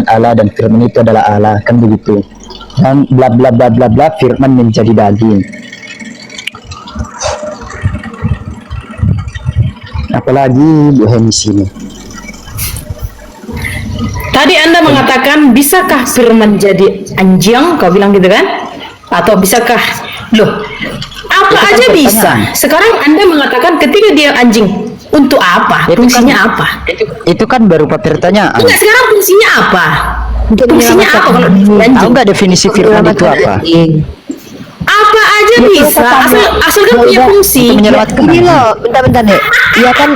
Allah dan firman itu adalah Allah, kan begitu. Dan bla bla bla bla bla, firman menjadi daging. Apalagi Bu Hemi sini. Tadi Anda mengatakan, bisakah firman jadi anjing? Kau bilang gitu kan? Atau bisakah? Loh, apa Itu kan aja bisa. pertanyaan. Sekarang Anda mengatakan ketika dia anjing, untuk apa? Itu Fungsinya kan- apa? Itu kan berupa pertanyaan. Enggak, sekarang fungsinya apa? Untuk Fungsinya apa kalau dia Tahu anjing? nggak definisi firman itu apa? Apa aja Itu bisa, pertanyaan. asalkan punya fungsi. Untuk menyelamatkan Ini anjing. loh, bentar-bentar deh. Iya kan,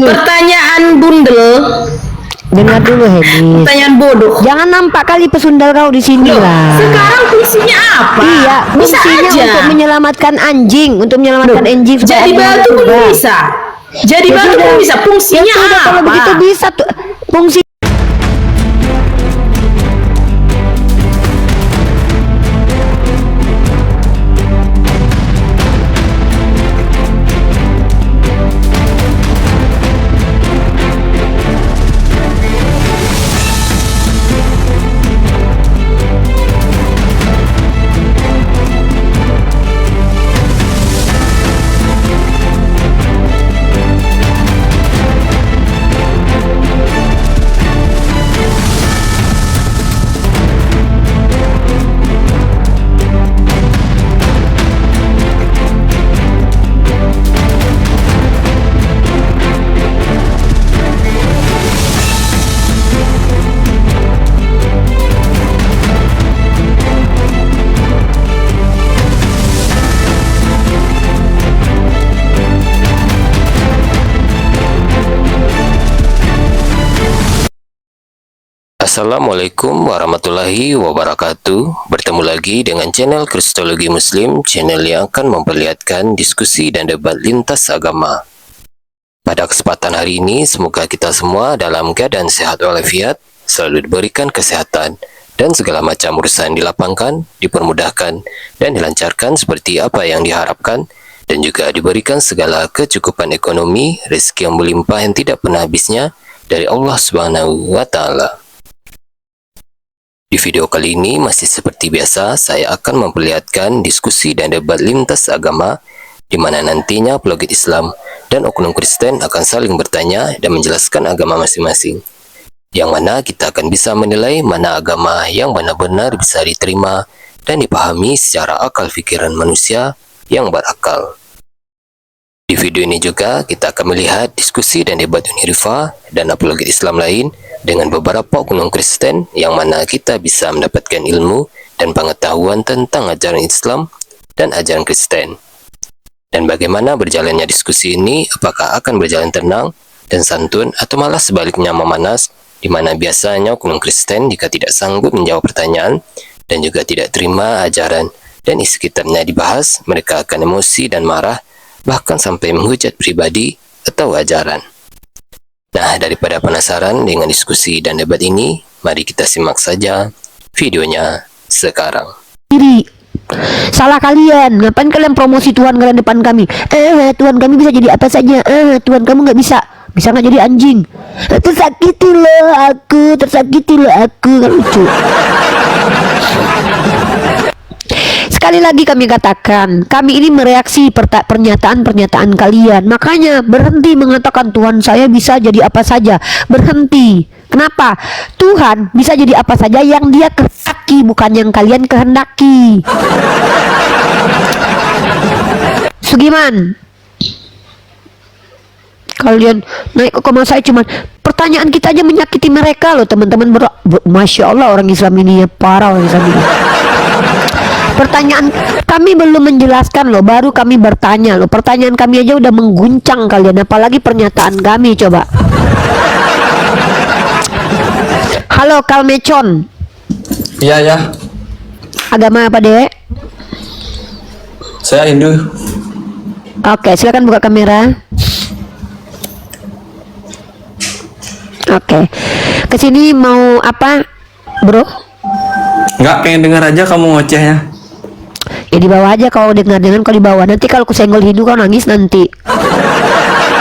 Pertanyaan bundel, dengar dulu Hemi. pertanyaan bodoh. Jangan nampak kali pesundal kau di sini Loh, lah. sekarang fungsinya apa? Iya, Bisa fungsinya aja. untuk menyelamatkan anjing, untuk menyelamatkan anjing. supaya Jadi anjing batu pun berubah. bisa. Jadi Ya batu sudah. pun bisa. Fungsinya Ya sudah, apa? kalau begitu bisa tuh fungsi. Assalamualaikum warahmatullahi wabarakatuh. Bertemu lagi dengan channel Kristologi Muslim, channel yang akan memperlihatkan diskusi dan debat lintas agama. Pada kesempatan hari ini, semoga kita semua dalam keadaan sehat walafiat, selalu diberikan kesehatan, dan segala macam urusan dilapangkan, dipermudahkan, dan dilancarkan seperti apa yang diharapkan, dan juga diberikan segala kecukupan ekonomi, rezeki yang melimpah yang tidak pernah habisnya dari Allah Subhanahu wa Ta'ala. Di video kali ini masih seperti biasa, saya akan memperlihatkan diskusi dan debat lintas agama di mana nantinya apologet Islam dan oknum Kristen akan saling bertanya dan menjelaskan agama masing-masing. Yang mana kita akan bisa menilai mana agama yang benar-benar bisa diterima dan dipahami secara akal pikiran manusia yang berakal. Di video ini juga kita akan melihat diskusi dan debat Unirifa dan apologet Islam lain dengan beberapa oknum Kristen yang mana kita bisa mendapatkan ilmu dan pengetahuan tentang ajaran Islam dan ajaran Kristen. Dan bagaimana berjalannya diskusi ini, apakah akan berjalan tenang dan santun atau malah sebaliknya memanas, di mana biasanya oknum Kristen jika tidak sanggup menjawab pertanyaan dan juga tidak terima ajaran dan isi kitabnya dibahas, mereka akan emosi dan marah, bahkan sampai menghujat pribadi atau ajaran. Nah, daripada penasaran dengan diskusi dan debat ini, mari kita simak saja videonya sekarang. Diri. Salah kalian. Ngapain kalian promosi Tuhan kalian depan kami? Tuhan kami bisa jadi apa saja. Tuhan kamu nggak bisa. Bisa nggak jadi anjing? Tersakiti loh aku. Kan lucu. Sekali lagi kami katakan, kami ini mereaksi pernyataan-pernyataan kalian. Makanya berhenti mengatakan Tuhan saya bisa jadi apa saja. Berhenti. Kenapa? Tuhan bisa jadi apa saja yang dia kehendaki, bukan yang kalian kehendaki. Sugiman, kalian naik ke koma saya cuman pertanyaan kita aja menyakiti mereka loh teman-teman. Masya Allah, orang Islam ini ya, parah orang Islam ini. Pertanyaan kami belum menjelaskan loh, baru kami bertanya loh. Pertanyaan kami aja udah mengguncang kalian, apalagi pernyataan kami. Coba. Halo Kalmecon. Iya ya, Agama apa dek? saya Hindu. Oke, silakan buka kamera. Oke, kesini mau apa bro? Nggak pengen dengar aja kamu ngocehnya. Ya di bawah aja, kalau dengar-dengar kau di bawah. Nanti kalau kusenggol Hindu kau nangis nanti.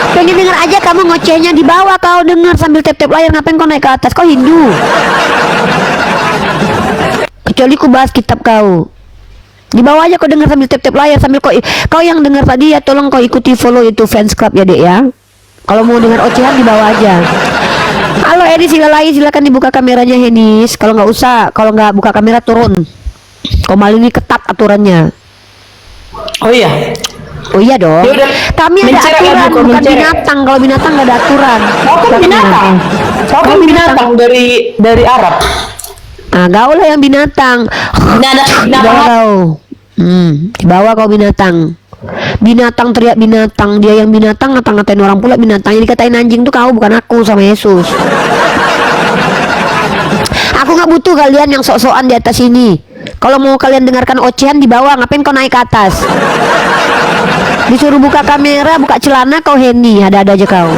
Pengen dengar aja kamu ngocehnya di bawah, kau dengar sambil tap-tap layar. Ngapain kau naik ke atas? Kau Hindu. kecuali ku bahas kitab kau. Di bawah aja kau dengar sambil tap-tap layar, sambil kau yang dengar tadi ya tolong kau ikuti follow itu fans club ya dek ya. Kalau mau dengar ocehan di bawah aja. Halo Edi Silalai, silakan dibuka kameranya Henis. Kalau nggak usah, kalau nggak buka kamera turun. Komal ini ketat aturannya. Oh iya. Oh iya dong. Ya udah, Kami ada mencerek aturan, lagi, kok bukan mencerek. binatang. Kalau binatang nggak ada aturan. Kau kan binatang. Kau kan binatang dari Arab. Ah, kau lah yang binatang. Di bawah kau. Di bawah kau binatang. Binatang teriak binatang, dia yang binatang ngata-ngatain orang pula binatang. Yang dikatain anjing tuh kau, bukan aku sama Yesus. Aku nggak butuh kalian yang sok-sokan di atas ini. Kalau mau kalian dengarkan ocehan di bawah, ngapain kau naik ke atas? Disuruh buka kamera, buka celana, kau Henny, ada-ada aja kau.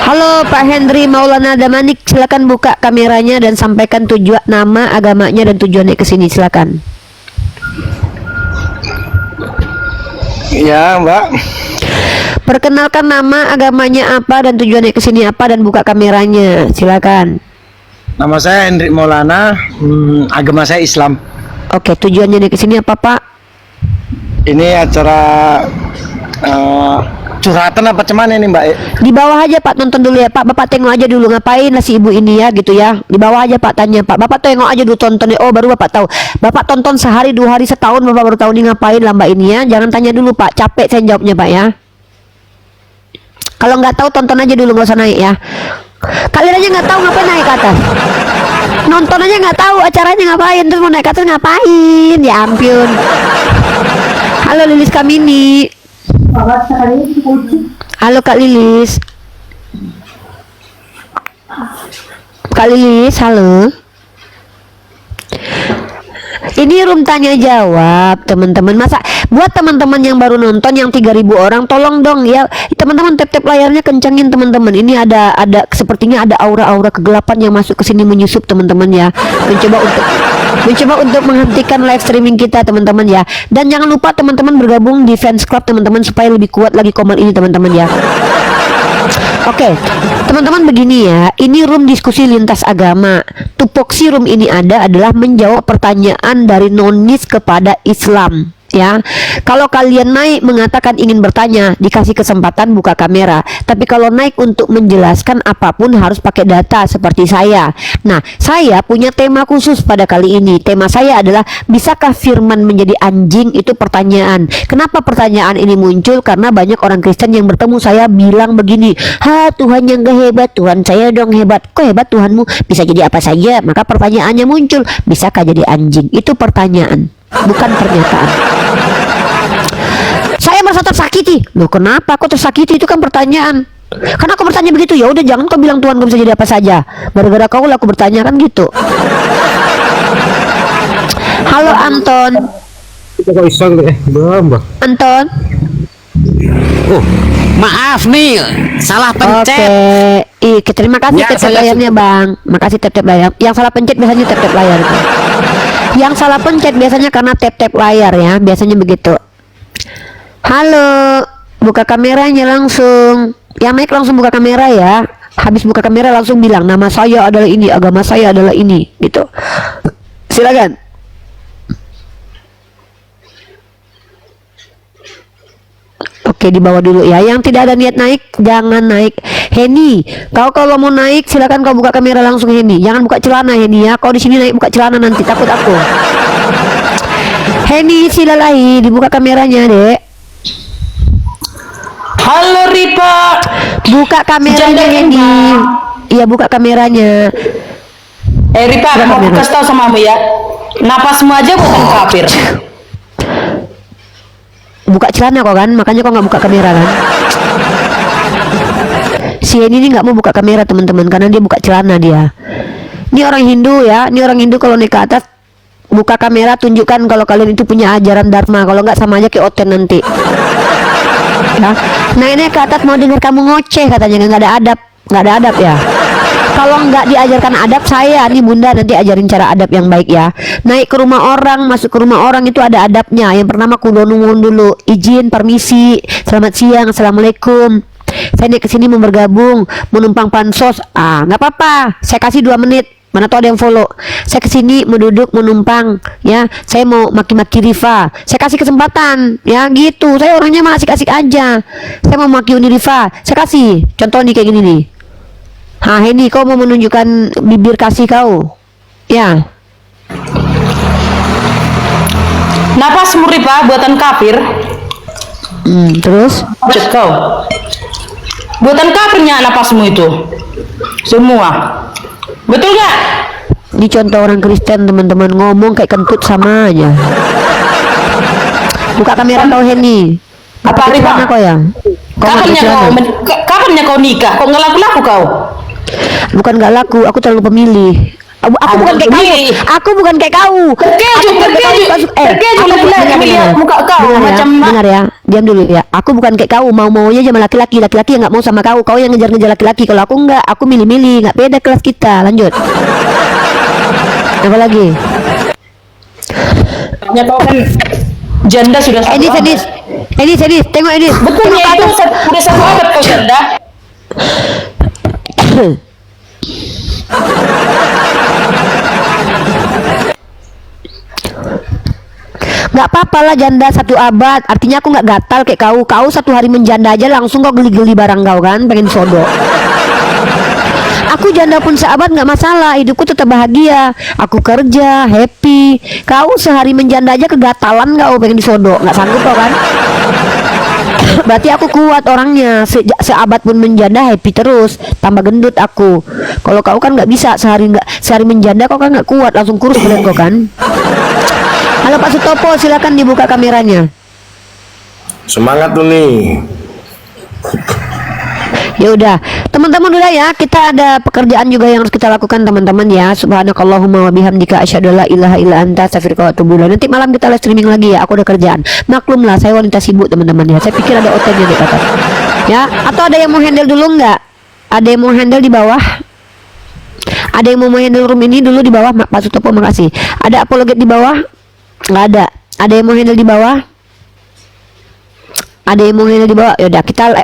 Halo Pak Henry Maulana Damanik, silakan buka kameranya dan sampaikan tujuan, nama, agamanya dan tujuannya ke sini, silakan. Ya Mbak, Perkenalkan nama, agamanya apa dan tujuannya ke sini apa dan buka kameranya, silakan. nama saya Hendrik Maulana, agama saya Islam. Oke, tujuannya ke sini apa Pak? Ini acara curhatan apa cuman ini Mbak? Di bawah aja Pak, nonton dulu ya Pak. Bapak tengok aja dulu ngapain lah si ibu ini ya gitu ya. Di bawah aja Pak tanya Pak. Bapak tengok aja dulu tonton. Oh baru Bapak tahu. Bapak tonton sehari, 2 hari, setahun Bapak baru tahu nih ngapain lah Mbak ini ya. Jangan tanya dulu Pak. Capek saya jawabnya Pak ya. Kalau nggak tahu tonton aja dulu, nggak usah naik ya. Kalian aja nggak tahu ngapain naik ke atas. Nonton aja nggak tahu acaranya ngapain, terus mau naik ke atas ngapain? Ya ampun. Halo Lilis Kamini. Halo Kak Lilis. Kak Lilis, halo. Ini room tanya jawab teman-teman. Masa buat teman-teman yang baru nonton yang 3.000 orang, tolong dong ya teman-teman tap-tap layarnya kencangin teman-teman. Ini ada sepertinya ada aura-aura kegelapan yang masuk ke sini menyusup teman-teman ya. Mencoba untuk menghentikan live streaming kita teman-teman ya. Dan jangan lupa teman-teman bergabung di fans club teman-teman supaya lebih kuat lagi komen ini teman-teman ya. Oke, teman-teman begini ya, ini room diskusi lintas agama. Tupoksi room ini adalah menjawab pertanyaan dari nonis kepada Islam. Ya, kalau kalian naik mengatakan ingin bertanya, dikasih kesempatan buka kamera. Tapi kalau naik untuk menjelaskan apapun harus pakai data seperti saya. Nah, saya punya tema khusus pada kali ini. Tema saya adalah bisakah firman menjadi anjing? Itu pertanyaan. Kenapa pertanyaan ini muncul? Karena banyak orang Kristen yang bertemu saya bilang begini, ha Tuhan yang gak hebat, Tuhan saya dong hebat. Kok hebat Tuhanmu? Bisa jadi apa saja. Maka pertanyaannya muncul, bisakah jadi anjing? Itu pertanyaan, bukan pernyataan. Saya merasa tersakiti. Loh kenapa kok tersakiti? Itu kan pertanyaan. Karena aku bertanya begitu, ya udah jangan kau bilang Tuhan gak bisa jadi apa saja. Gara-gara kau lah aku bertanya kan gitu. Halo Anton. Anton. Oh, maaf nih, salah pencet. Oke. Terima kasih Ya, tap-tap saya layarnya Bang. Makasih tap-tap layar. Yang salah pencet biasanya tap-tap layar itu. Yang salah pencet biasanya karena tap-tap layar ya, biasanya begitu. Halo, buka kameranya langsung. Yang naik langsung buka kamera ya. Habis buka kamera langsung bilang nama saya adalah ini, agama saya adalah ini, gitu. Silakan. Oke, di bawah dulu ya. Yang tidak ada niat naik jangan naik. Henny, kau kalau mau naik silakan kau buka kamera langsung Henny. Jangan buka celana Henny ya. Kau di sini naik buka celana nanti takut aku. Henny Silalahi, dibuka kameranya dek. Halo Ripa. Buka kameranya Janda Henny. Ripa. Iya buka kameranya. Ripa, mau aku kasih tahu sama kamu ya. Napasmu aja bukan kafir. Buka celana kok kan, makanya kok nggak buka kamera kan. Si Henny ini nggak mau buka kamera teman-teman karena dia buka celana dia. Ini orang Hindu ya, ini orang Hindu kalau naik ke atas buka kamera tunjukkan kalau kalian itu punya ajaran Dharma, kalau nggak sama aja kayak Oten nanti. Ya. Nah ini ke atas mau dengar kamu ngoceh katanya, nggak ada adab ya. Kalau nggak diajarkan adab, saya nih bunda nanti ajarin cara adab yang baik ya. Naik ke rumah orang, masuk ke rumah orang itu ada adabnya. Yang pertama kudu nuwun dulu, izin, permisi, selamat siang, assalamualaikum. Saya naik ke sini mau bergabung, menumpang pansos. Nggak apa-apa. Saya kasih 2 menit. Mana tahu ada yang follow. Saya kesini mau duduk, mau numpang, ya. Saya mau maki-maki Rifa. Saya kasih kesempatan, ya gitu. Saya orangnya mah asik-asik aja. Saya mau maki Uni Rifa. Saya kasih. Contoh nih kayak gini nih. Ini kau mau menunjukkan bibir kasih kau, ya. Napasmu Rifa buatan kafir. Terus? Cek kau. Buatan kafirnya napasmu itu. Semua. Betul gak? Ini contoh orang Kristen teman-teman, ngomong kayak kentut sama aja. Buka kamera kau Henny. Apa Rifa? Kau ya? Kapannya kau nikah? Kok nggak laku-laku kau? Bukan nggak laku, aku terlalu pemilih. Aku bukan kayak kau. Aku bukan kayak kau. Terkeju lihat muka kau macam dengar ya, diam dulu ya. Aku bukan kayak kau, mau-maunya sama laki-laki yang nggak mau sama kau. Kau yang ngejar-ngejar laki-laki. Kalau aku nggak, aku milih-milih. Nggak beda kelas kita. Lanjut. Apa lagi? ya kau kan janda sudah satu abad. Edis, tengok Edis. Betul ya, itu sudah 1 abad kau janda. Nggak apa-apa lah janda 1 abad. Artinya aku nggak gatal kayak kau 1 hari menjanda aja langsung kau geli-geli barang kau kan, pengen sodok. Aku janda pun seabad nggak masalah, hidupku tetap bahagia. Aku kerja happy. Kau sehari menjanda aja kegatalan kau pengen disodok, nggak sanggup kau kan? Berarti aku kuat orangnya. Seabad pun menjanda happy terus, tambah gendut aku. Kalau kau kan nggak bisa, sehari menjanda kau kan nggak kuat, langsung kurus badan kau kan. Halo Pak Sutopo, silakan dibuka kameranya. Semangat tuh nih. Ya udah, teman-teman udah ya, kita ada pekerjaan juga yang harus kita lakukan teman-teman ya. Subhanakallahumma wa bihamdika asyhadu alla ilaha illa anta astaghfiruka wa atubu ilaik. Nanti malam kita live streaming lagi ya. Aku ada kerjaan. Maklum lah, saya wanita sibuk teman-teman ya. Saya pikir ada OT-nya di atas. Ya, atau ada yang mau handle dulu nggak? Ada yang mau handle di bawah? Ada yang mau handle room ini dulu di bawah? Pak Sutopo, makasih. Ada apologet di bawah? Nggak ada. Ada yang mau handle di bawah? Ada yang mau handle di bawah? Yaudah,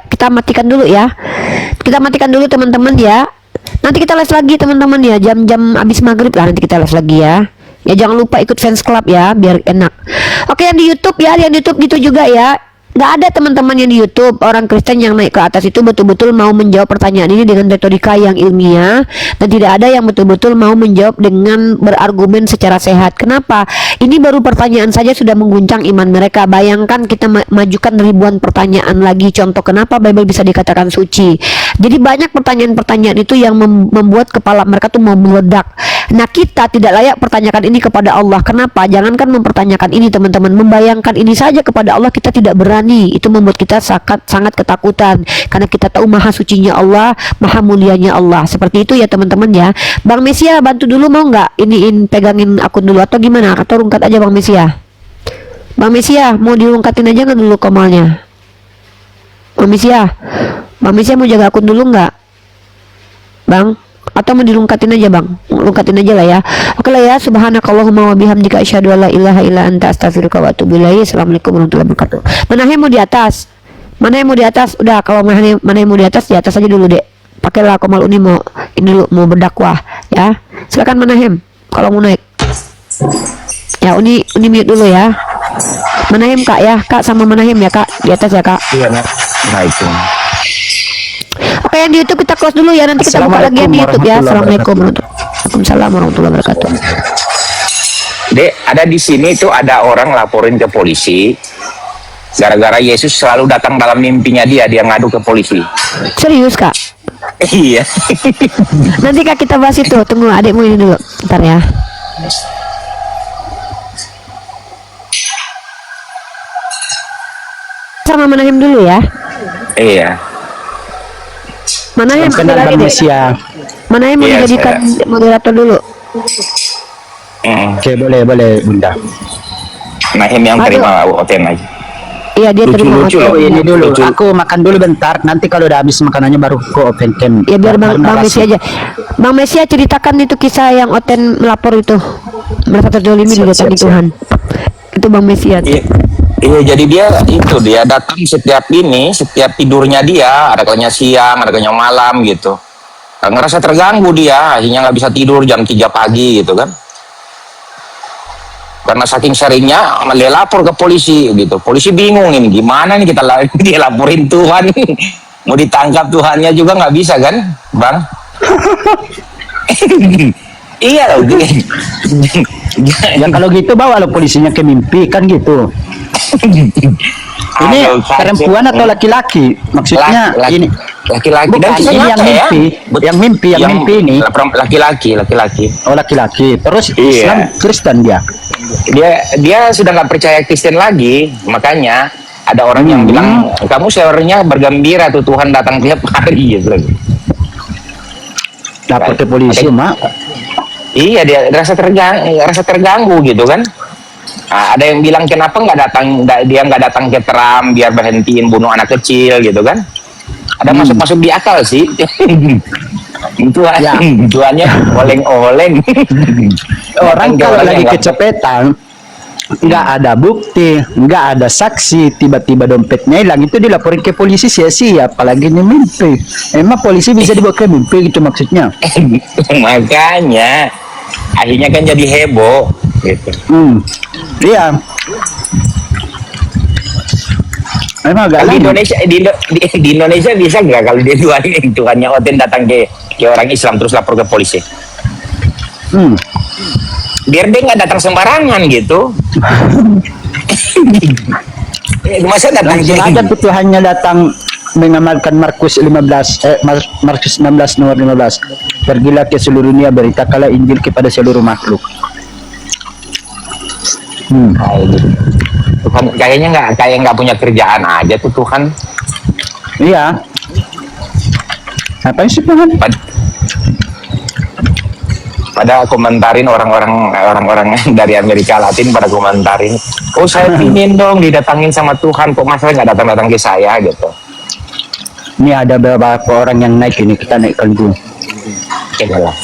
kita matikan dulu ya. Kita matikan dulu teman-teman ya. Nanti kita live lagi teman-teman ya, jam-jam habis maghrib lah nanti kita live lagi ya. Ya jangan lupa ikut fans club ya, biar enak. Oke, yang di YouTube ya, yang di YouTube gitu juga ya. Nggak ada teman-teman yang di YouTube orang Kristen yang naik ke atas itu betul-betul mau menjawab pertanyaan ini dengan retorika yang ilmiah, dan tidak ada yang betul-betul mau menjawab dengan berargumen secara sehat. Kenapa? Ini baru pertanyaan saja sudah mengguncang iman mereka. Bayangkan kita majukan ribuan pertanyaan lagi. Contoh kenapa Bible bisa dikatakan suci. Jadi banyak pertanyaan-pertanyaan itu yang membuat kepala mereka tuh mau meledak. Nah, kita tidak layak pertanyakan ini kepada Allah. Kenapa? Jangankan mempertanyakan ini teman-teman, membayangkan ini saja kepada Allah kita tidak berani. Itu membuat kita sangat ketakutan, karena kita tahu maha sucinya Allah, maha mulianya Allah. Seperti itu ya teman-teman ya. Bang Mesia bantu dulu, mau nggak pegangin akun dulu atau gimana? Atau rungkat aja Bang Mesia? Bang Mesia mau dirungkatin aja nggak dulu komalnya? Bang Mesia mau jaga akun dulu nggak Bang? Atau mau dilungkatin aja Bang? Lungkatin aja lah ya. Oke lah ya. Subhanakallahumma wa bihamdika asyhadu alla ilaha illa anta astaghfiruka wa atubu ilaik. Assalamualaikum warahmatullahi wabarakatuh. Mana yang mau di atas? Mana yang mau di atas? Udah, kalau mana yang mau di atas aja dulu deh. Pakailah Komal Uni mau berdakwah ya. Silakan Manahem kalau mau naik. Ya Uni mute dulu ya. Manahem Kak ya. Kak sama Manahem ya Kak. Di atas ya Kak. Iya, nah itu. Oke, yang di YouTube kita close dulu ya, nanti kita buka lagi yang di YouTube ya. Assalamualaikum warahmatullahi wabarakatuh. Dek, ada di sini tuh ada orang laporin ke polisi gara-gara Yesus selalu datang dalam mimpinya dia ngadu ke polisi. Serius Kak? Iya. Nanti Kak kita bahas itu. Tunggu adikmu ini dulu, bentar ya. Sama Manahem dulu ya. Iya. Mana yang Bang Mesia. Mana yang mau Iya, dijadikan moderator dulu? Oke, boleh Bunda. Nahim yang terima OTN aja. Iya, dia terima. Lucu. Oh, ini dulu. Aku makan dulu bentar. Nanti kalau udah habis makanannya baru aku open cam. Ya biar Bang Mesia aja. Bang Mesia ceritakan itu kisah yang Oten melapor itu. Merasa terzolimi di depan Tuhan. Itu Bang Mesia. Iya, jadi dia datang setiap tidurnya dia, ada kalanya siang, ada kalanya malam gitu. Ngerasa terganggu dia, akhirnya nggak bisa tidur jam 3 pagi gitu kan. Karena saking seringnya, dia lapor ke polisi gitu. Polisi bingung ini, gimana nih dia laporin Tuhan. Mau ditangkap Tuhannya juga nggak bisa kan, Bang? Iya loh. Ya kalau gitu bawa lo polisinya ke mimpi kan gitu. Ini perempuan atau laki-laki? Maksudnya ini laki-laki. bukan, Dan kisah ini nyata ya. yang mimpi ini. Laki-laki. Oh, laki-laki. Terus Iya. Islam Kristen dia. Dia sudah nggak percaya Kristen lagi, makanya ada orang yang bilang kamu seharusnya bergembira tuh, Tuhan datang tiap hari gitu. Lapor ke polisi, Mak. Iya, dia rasa terganggu gitu kan. Nah, ada yang bilang kenapa dia nggak datang ke Trump biar berhentiin bunuh anak kecil gitu kan. Ada masuk di akal sih. Tuannya oleng-oleng. Orang kalau lagi kecopetan, nggak ada bukti, nggak ada saksi, tiba-tiba dompetnya hilang, itu dilaporin ke polisi sia-sia, apalagi ini mimpi. Emang polisi bisa dibawa ke mimpi gitu maksudnya? Makanya akhirnya kan jadi heboh gitu. Iya. Emang agak Di lama. di Indonesia bisa nggak kalau dia Tuhannya Oten datang ke orang Islam terus lapor ke polisi? Biar dia nggak datang sembarangan gitu. Masa datang Langsung aja Tuhannya datang mengamalkan Markus 16 nomor 15. Pergilah ke seluruh dunia, beritakanlah Injil kepada seluruh makhluk. Tuhan kayaknya nggak punya kerjaan aja tuh Tuhan. Iya. Apa sih Tuhan? Pada komentarin orang-orang dari Amerika Latin pada komentarin, oh saya pingin dong didatangin sama Tuhan, kok masa nggak datang ke saya gitu. Ini ada beberapa orang yang naik ini, kita naikkan dulu. Oke lah.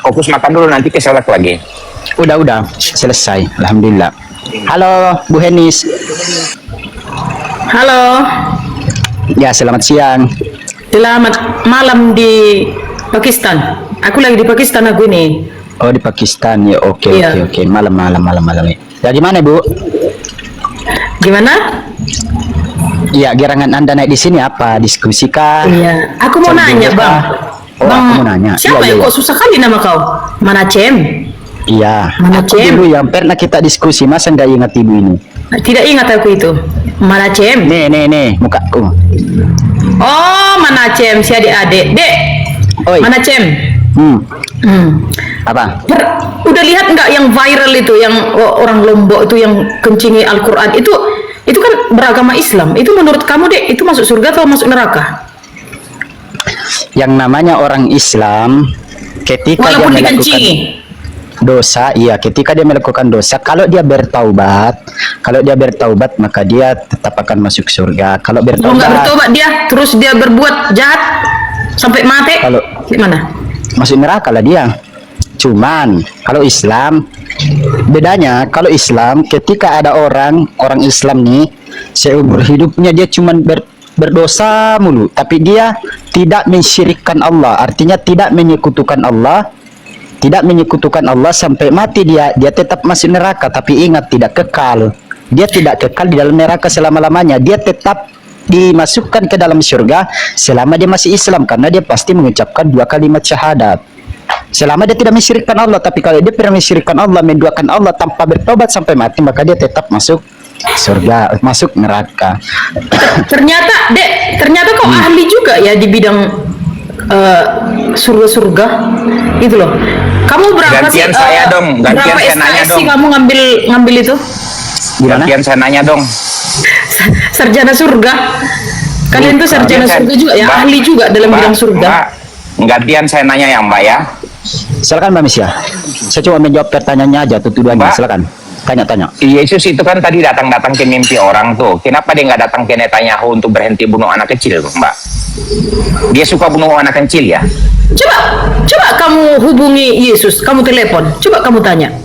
Fokus makan dulu, nanti keselak lagi. Udah selesai, alhamdulillah. Halo Bu Henis. Halo, Ya, selamat siang. selamat malam di Pakistan. Aku lagi di Pakistan aku ini. Oh, di Pakistan ya. Oke. Iya. Malam. Ya gimana Bu? Gimana? Iya, gerangan Anda naik di sini apa? Diskusi kah? Iya, aku mau Cari nanya duit Bang. kah? Oh, aku mau nanya. Siapa Iya. kok susah kali nama kau? Mana Cem? Iya. Mana Aku Cem? dulu yang pernah kita diskusi, masa nggak ingat ibu ini? Tidak ingat aku itu. Mana Cem? Nih, mukaku. Oh, mana Cem si adik-adik. Dek. Oi. Mana Cem? Apa? Udah lihat nggak yang viral itu, yang orang Lombok itu yang kencingi Al-Quran itu kan beragama Islam. Itu menurut kamu Dek, itu masuk surga atau masuk neraka? Yang namanya orang Islam ketika Walaupun dia melakukan dikencingi. dosa, iya, ketika dia melakukan dosa, kalau dia bertaubat maka dia tetap akan masuk surga. Kalau Kalau nggak bertobat dia, terus dia berbuat jahat sampai mati, Kalau- gimana? masuk neraka lah dia. Cuman kalau Islam bedanya, kalau Islam ketika ada orang Islam nih seumur hidupnya dia cuman berdosa mulu, tapi dia tidak mensyirikkan Allah, artinya tidak menyekutukan Allah sampai mati, dia tetap masuk neraka, tapi ingat tidak kekal. Dia tidak kekal di dalam neraka selama-lamanya, dia tetap dimasukkan ke dalam surga selama dia masih Islam, karena dia pasti mengucapkan 2 kalimat syahadat. Selama dia tidak mensyirikkan Allah, tapi kalau dia pernah mensyirikkan Allah, menduakan Allah tanpa bertobat sampai mati, maka dia tetap masuk surga, masuk neraka. Ternyata Dek, kau ahli juga ya di bidang surga-surga itu loh. Kamu berapa Gantian sih? saya dong, gantian berapa saya nanya SKS sih dong. kamu ngambil itu? Gimana? Gantian saya nanya dong. Sarjana surga. Kalian tuh sarjana surga juga ya, Mbak, ahli juga dalam Mbak, bidang surga. Mbak, gantian saya nanya ya Mbak ya. Silakan Mbak Misya. Saya cuma menjawab pertanyaannya aja, tuduhannya. Mbak. Silakan. Tanya-tanya. Yesus itu kan tadi datang-datang ke mimpi orang tuh. Kenapa dia nggak datang ke Netanyahu untuk berhenti bunuh anak kecil, Mbak? Dia suka bunuh anak kecil ya? Coba kamu hubungi Yesus, kamu telepon. Coba kamu tanya.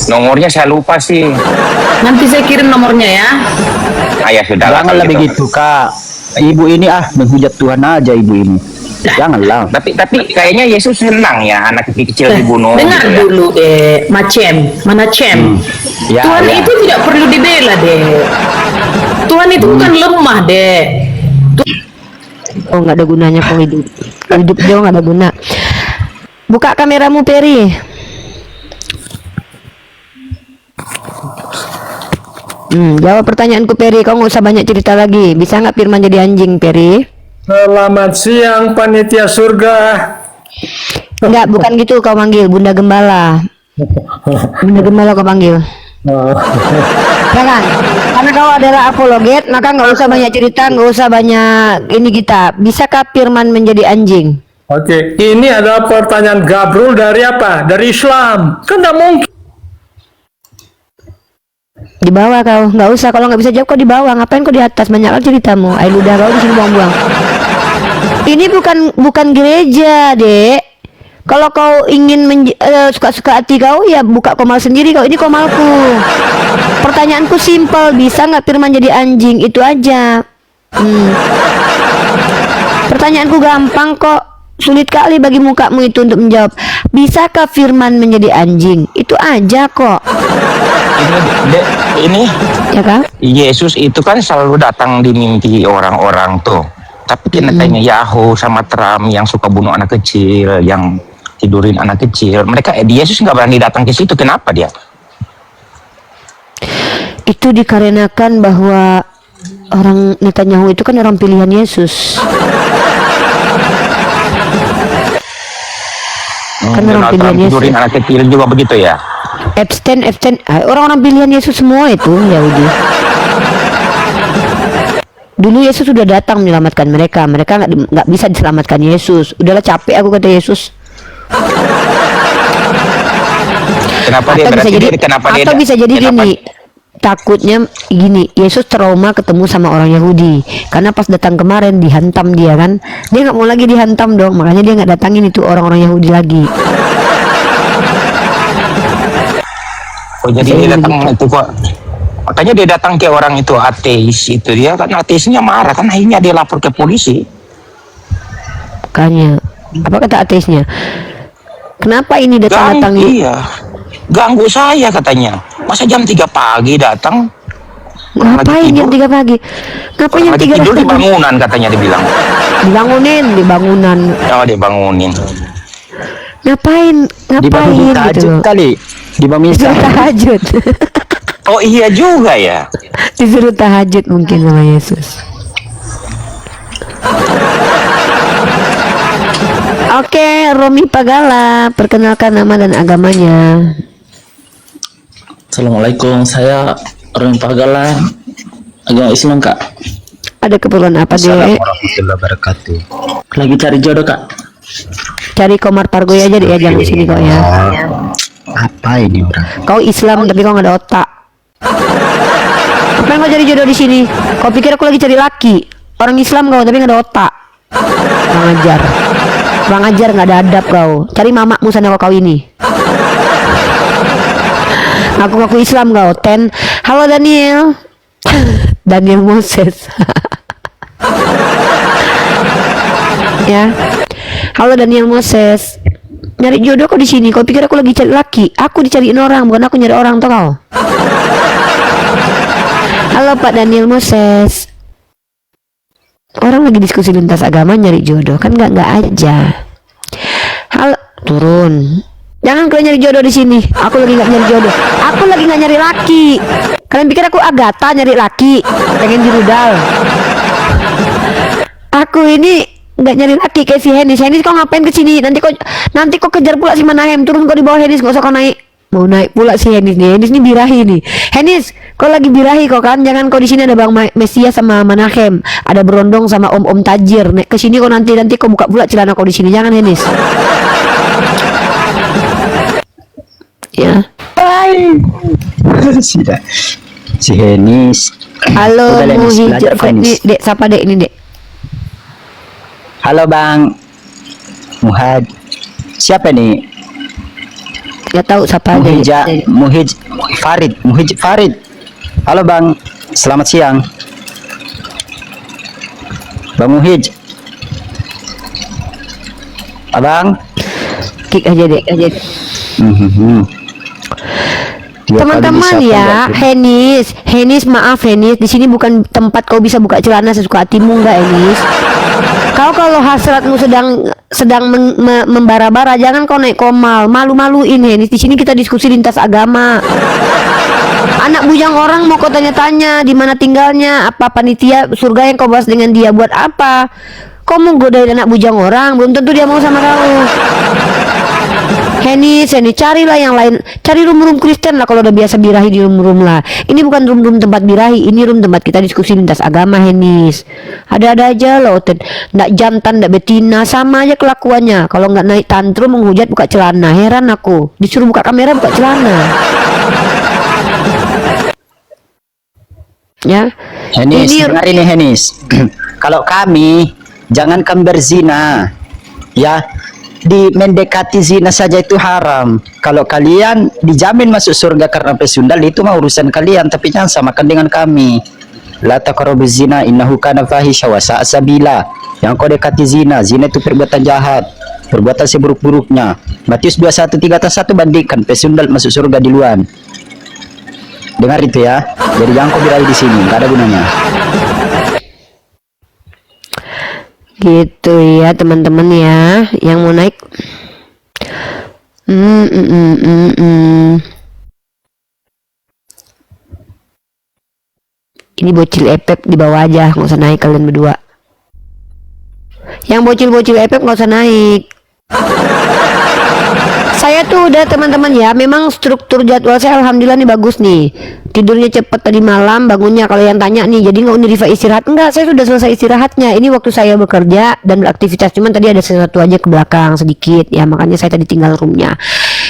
Nomornya saya lupa sih. Nanti saya kirim nomornya ya. Ayah sudah lah. Janganlah kalau gitu. begitu, Kak. Ibu ini menghujat Tuhan aja ibu ini. Janganlah. Tapi kayaknya Yesus senang ya anak kecil dibunuh. Dengar gitu ya. dulu mana Cem. Ya, Tuhan ya. itu tidak perlu dibela deh. Tuhan itu bukan lemah deh. Oh, nggak ada gunanya kok hidup. Hidup dia nggak ada guna. Buka kameramu, Peri. Jawab pertanyaanku, Peri. Kau nggak usah banyak cerita lagi. Bisa nggak Firman jadi anjing, Peri? Selamat siang panitia surga. Enggak, bukan gitu kau manggil. Bunda Gembala. Bunda Gembala kau panggil. Jangan. Karena kau adalah apologet, maka nggak usah banyak cerita, nggak usah banyak ini kita. Bisakah Firman menjadi anjing? Oke, ini adalah pertanyaan Gabrul dari apa? Dari Islam. Kan nggak mungkin. Di bawah kau, nggak usah. Kalau nggak bisa jawab kau di bawah. Ngapain kau di atas? Banyak lagi ceritamu. Ayo udah kau di sini buang-buang. Ini bukan gereja, Dek. Kalau kau ingin suka-suka hati kau, ya buka komal sendiri kau. Ini komalku. Pertanyaanku simpel, bisa nggak Firman jadi anjing? Itu aja. Pertanyaanku gampang kok. Sulit kali bagi mukamu itu untuk menjawab. Bisakah Firman menjadi anjing? Itu aja kok. Ini Ya kan? Yesus itu kan selalu datang di mimpi orang-orang tuh. Tapi Netanyahu sama Trump yang suka bunuh anak kecil, yang tidurin anak kecil, mereka Yesus nggak berani datang ke situ. Kenapa dia? Itu dikarenakan bahwa orang Netanyahu itu kan orang pilihan Yesus. Kan orang Donald pilihan Trump Yesus. tidurin anak kecil juga begitu ya? Epstein, orang-orang pilihan Yesus semua itu Yahudi. Dulu Yesus sudah datang menyelamatkan mereka. Mereka nggak bisa diselamatkan Yesus. Udahlah capek aku, kata Yesus. Kenapa dia Atau bisa berarti jadi, kenapa dia atau bisa jadi kenapa- gini. Takutnya gini, Yesus trauma ketemu sama orang Yahudi karena pas datang kemarin dihantam dia kan, dia nggak mau lagi dihantam dong, makanya dia nggak datangin itu orang-orang Yahudi lagi. Oh, jadi dia datang itu kok. Makanya dia datang ke orang itu ateis itu, dia kan ateisnya marah kan, akhirnya dia lapor ke polisi. Makanya apa kata ateisnya? Kenapa ini datang-datangi? Iya, ganggu saya katanya. Masa jam 3 pagi datang? Ngapain jam 3 pagi? Ngapain jam 3 tidur di pagi? bangunan katanya dibilang. Dibangunin di bangunan. Oh, dibangunin. Ngapain Di bawah gitu tahajud loh. kali. Di bawah misa. Disuruh tahajud. Oh iya juga ya. Disuruh tahajud mungkin sama Yesus. Oke, Romi Pagala, perkenalkan nama dan agamanya. Assalamualaikum, saya Romi Pagala, agama Islam, Kak. Ada keperluan apa, Dek? Assalamualaikum warahmatullahi wabarakatuh. Lagi cari jodoh, Kak. Cari Komar Pargoy aja deh ya, jangan di sini kok ya. Apa ini orang? Kau Islam tapi kau nggak ada otak. Apa yang kau cari jodoh di sini? Kau pikir aku lagi cari laki? Orang Islam kau tapi nggak ada otak. Bang ajar nggak ada adab kau. Cari mamamu sana kau ini. Aku Islam kau. Halo Daniel. Daniel Moses. Ya. Halo Daniel Moses. Nyari jodoh kok di sini. Kau pikir aku lagi cari laki? Aku dicariin orang, bukan aku nyari orang, tau kau? Halo Pak Daniel Moses. Orang lagi diskusi lintas agama nyari jodoh, kan nggak aja. Halo, turun. Jangan kau nyari jodoh di sini. Aku lagi nggak nyari jodoh. Aku lagi nggak nyari laki. Kalian pikir aku Agatha nyari laki? Pengen dirudal. Aku ini nggak nyari laki kayak si Henis. Henis kau ngapain ke sini? Nanti kau kejar pula si Manahem. Turun kau di bawah Henis, nggak usah kau naik. Mau naik pula si Henis nih. Henis nih birahi nih. Henis, kau lagi birahi kau kan? Jangan kau di sini ada Bang Mesias sama Manahem, ada Berondong sama Om Tajir. Nek ke sini kau nanti kau buka pula celana kau di sini. Jangan Henis. Ya. Bye. Sudah. Si Henis. Halo Udah, Lenis, belajar apa, Muhij, Henis? Dek, siapa Dek ini Dek? Halo Bang Muhad. Siapa nih? Gak tahu siapa aja. Muhija, Muhij Farid. Halo Bang, selamat siang. Bang Muhij. Abang. Kick aja Dek. Dua kali Teman-teman disiapkan ya, berarti. Henis maaf Henis, di sini bukan tempat kau bisa buka celana sesuka hatimu enggak Henis. Kau kalau hasratmu sedang membara-bara, jangan kau naik komal, malu-maluin Henis. Di sini kita diskusi lintas agama. Anak bujang orang mau kau tanya-tanya di mana tinggalnya, apa panitia surga yang kau bahas dengan dia buat apa? Kau mau godain anak bujang orang, belum tentu dia mau sama kamu. Henis, carilah yang lain, cari room Kristen lah kalau udah biasa birahi di room lah. Ini bukan room tempat birahi, ini room tempat kita diskusi lintas agama Henis. Ada-ada aja loh, ndak jantan, ndak betina, sama aja kelakuannya. Kalau nggak naik tantrum menghujat buka celana, heran aku. Disuruh buka kamera buka celana. Ya. Henis, Ini- dengar ini Henis. Kalau kami jangankan berzina, ya, di mendekati zina saja itu haram. Kalau kalian dijamin masuk surga karena pesundal, itu mah urusan kalian, tapi jangan samakan dengan kami. La taqrabuz zina innahu kana fahisha wa sa'a sabila. Yang kau dekati zina, zina itu perbuatan jahat, perbuatan seburuk-buruknya. Matius 21:3-1 bandingkan pesundal masuk surga duluan. Dengar itu ya. Jadi jangan kau birahi di sini, nggak ada gunanya. Gitu ya teman-teman ya, yang mau naik. Ini bocil epep di bawah aja, nggak usah naik kalian berdua. Yang bocil-bocil epep nggak usah naik. Saya tuh udah teman-teman ya, memang struktur jadwal saya alhamdulillah nih bagus nih. Tidurnya cepet tadi malam, bangunnya kalau yang tanya nih, jadi nggak Rifa istirahat? Enggak, saya sudah selesai istirahatnya. Ini waktu saya bekerja dan beraktivitas, cuman tadi ada sesuatu aja ke belakang sedikit ya, makanya saya tadi tinggal roomnya.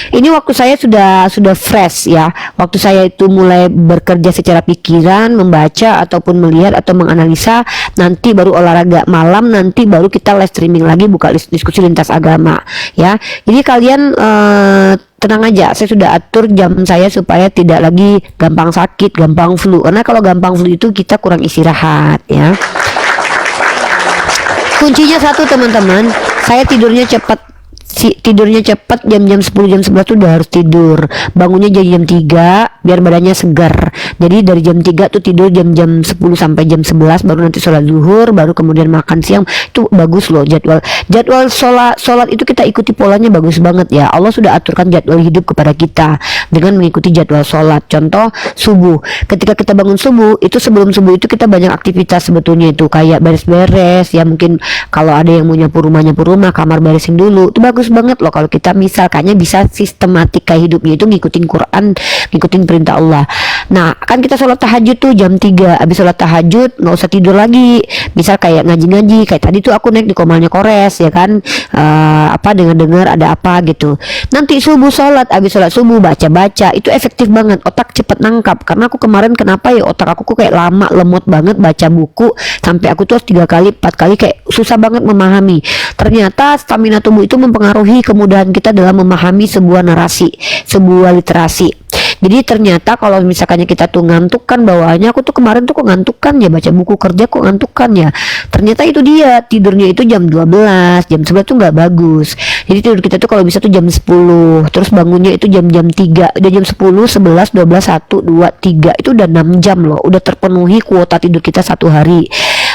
Ini waktu saya sudah fresh ya. Waktu saya itu mulai bekerja secara pikiran, membaca ataupun melihat atau menganalisa, nanti baru olahraga malam, nanti baru kita live streaming lagi, buka diskusi lintas agama ya. Jadi kalian tenang aja, saya sudah atur jam saya supaya tidak lagi gampang sakit, gampang flu. Karena kalau gampang flu itu kita kurang istirahat ya. Kuncinya satu teman-teman, saya tidurnya cepat. Tidurnya cepat, jam-jam 10 jam 11 tuh udah harus tidur. Bangunnya jam 3 biar badannya segar. Jadi dari jam 3 tuh tidur jam 10 sampai jam 11, baru nanti sholat zuhur, baru kemudian makan siang. Itu bagus loh jadwal sholat itu kita ikuti polanya, bagus banget ya. Allah sudah aturkan jadwal hidup kepada kita dengan mengikuti jadwal sholat. Contoh subuh, ketika kita bangun subuh itu, sebelum subuh itu kita banyak aktivitas sebetulnya itu, kayak beres-beres ya, mungkin kalau ada yang mau nyapu rumah, kamar beresin dulu. Itu bagus banget loh kalau kita misalkannya bisa sistematika hidupnya itu ngikutin Quran, ngikutin perintah Allah. Nah kan kita sholat tahajud tuh jam 3, habis sholat tahajud nggak usah tidur lagi, misal kayak ngaji-ngaji, kayak tadi tuh aku naik di komalnya Kores ya kan, dengar ada apa gitu. Nanti subuh sholat, habis sholat subuh baca-baca, itu efektif banget, otak cepet nangkap. Karena aku kemarin kenapa ya otak aku kayak lama, lemot banget baca buku, sampai aku tuh 3 kali 4 kali kayak susah banget memahami. Ternyata stamina tubuh itu mempengaruhi kemudahan kita dalam memahami sebuah narasi, sebuah literasi. Jadi ternyata kalau misalkannya kita tuh ngantuk kan bawaannya, aku tuh kemarin tuh kok ngantuk kan ya, baca buku kerja kok ngantuk kan ya. Ternyata itu dia, tidurnya itu jam 12, jam 11 tuh nggak bagus. Jadi tidur kita tuh kalau bisa tuh jam 10, terus bangunnya itu jam 3, udah jam 10, 11, 12, 1, 2, 3, itu udah 6 jam loh, udah terpenuhi kuota tidur kita 1 hari.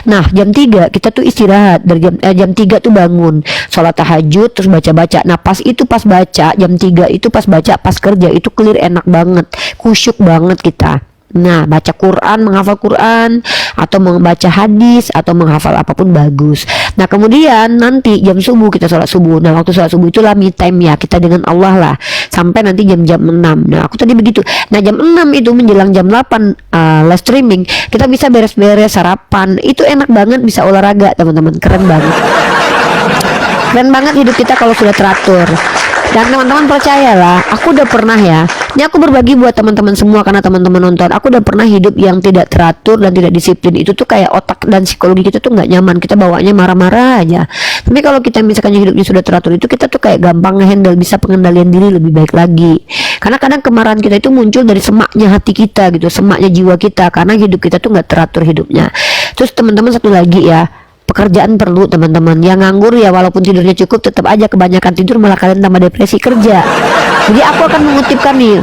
Nah jam 3 kita tuh istirahat, dari jam 3 tuh bangun, sholat tahajud, terus baca-baca. Nah pas baca jam 3 itu pas baca, pas kerja itu clear, enak banget, kusyuk banget kita. Nah baca Quran, menghafal Quran, atau membaca hadis, atau menghafal apapun bagus. Nah kemudian nanti jam subuh kita sholat subuh. Nah waktu sholat subuh itulah me time ya, kita dengan Allah lah, sampai nanti jam-jam 6. Nah aku tadi begitu. Nah jam 6 itu menjelang jam 8 live streaming, kita bisa beres-beres sarapan. Itu enak banget, bisa olahraga teman-teman, keren banget. Keren banget hidup kita kalau sudah teratur. Dan teman-teman percayalah, aku udah pernah ya. Ini aku berbagi buat teman-teman semua karena teman-teman nonton. Aku udah pernah hidup yang tidak teratur dan tidak disiplin. Itu tuh kayak otak dan psikologi kita tuh nggak nyaman. Kita bawaannya marah-marah aja. Tapi kalau kita misalkan hidupnya sudah teratur itu kita tuh kayak gampang ngehandle, bisa pengendalian diri lebih baik lagi. Karena kadang kemarahan kita itu muncul dari semaknya hati kita gitu, semaknya jiwa kita karena hidup kita tuh nggak teratur hidupnya. Terus teman-teman satu lagi ya. Pekerjaan perlu teman-teman. Yang nganggur ya walaupun tidurnya cukup tetap aja kebanyakan tidur malah kalian tambah depresi kerja. Jadi aku akan mengutipkan nih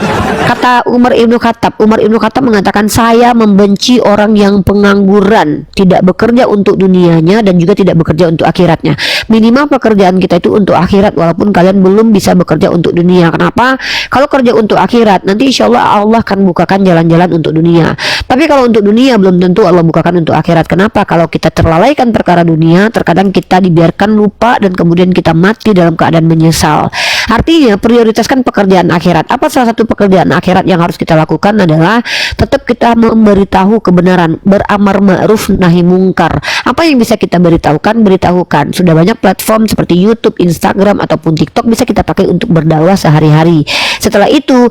kata Umar Ibnu Khattab. Umar Ibnu Khattab mengatakan, saya membenci orang yang pengangguran, tidak bekerja untuk dunianya dan juga tidak bekerja untuk akhiratnya. Minimal pekerjaan kita itu untuk akhirat walaupun kalian belum bisa bekerja untuk dunia. Kenapa? Kalau kerja untuk akhirat nanti insya Allah akan bukakan jalan-jalan untuk dunia. Tapi kalau untuk dunia belum tentu Allah bukakan untuk akhirat. Kenapa? Kalau kita terlalaikan perkara dunia, terkadang kita dibiarkan lupa dan kemudian kita mati dalam keadaan menyesal. Artinya prioritaskan pekerjaan akhirat. Apa salah satu pekerjaan akhirat yang harus kita lakukan adalah tetap kita memberitahu kebenaran, beramar ma'ruf nahi mungkar. Apa yang bisa kita beritahukan? Beritahukan. Sudah banyak platform seperti YouTube, Instagram ataupun TikTok bisa kita pakai untuk berdakwah sehari-hari. Setelah itu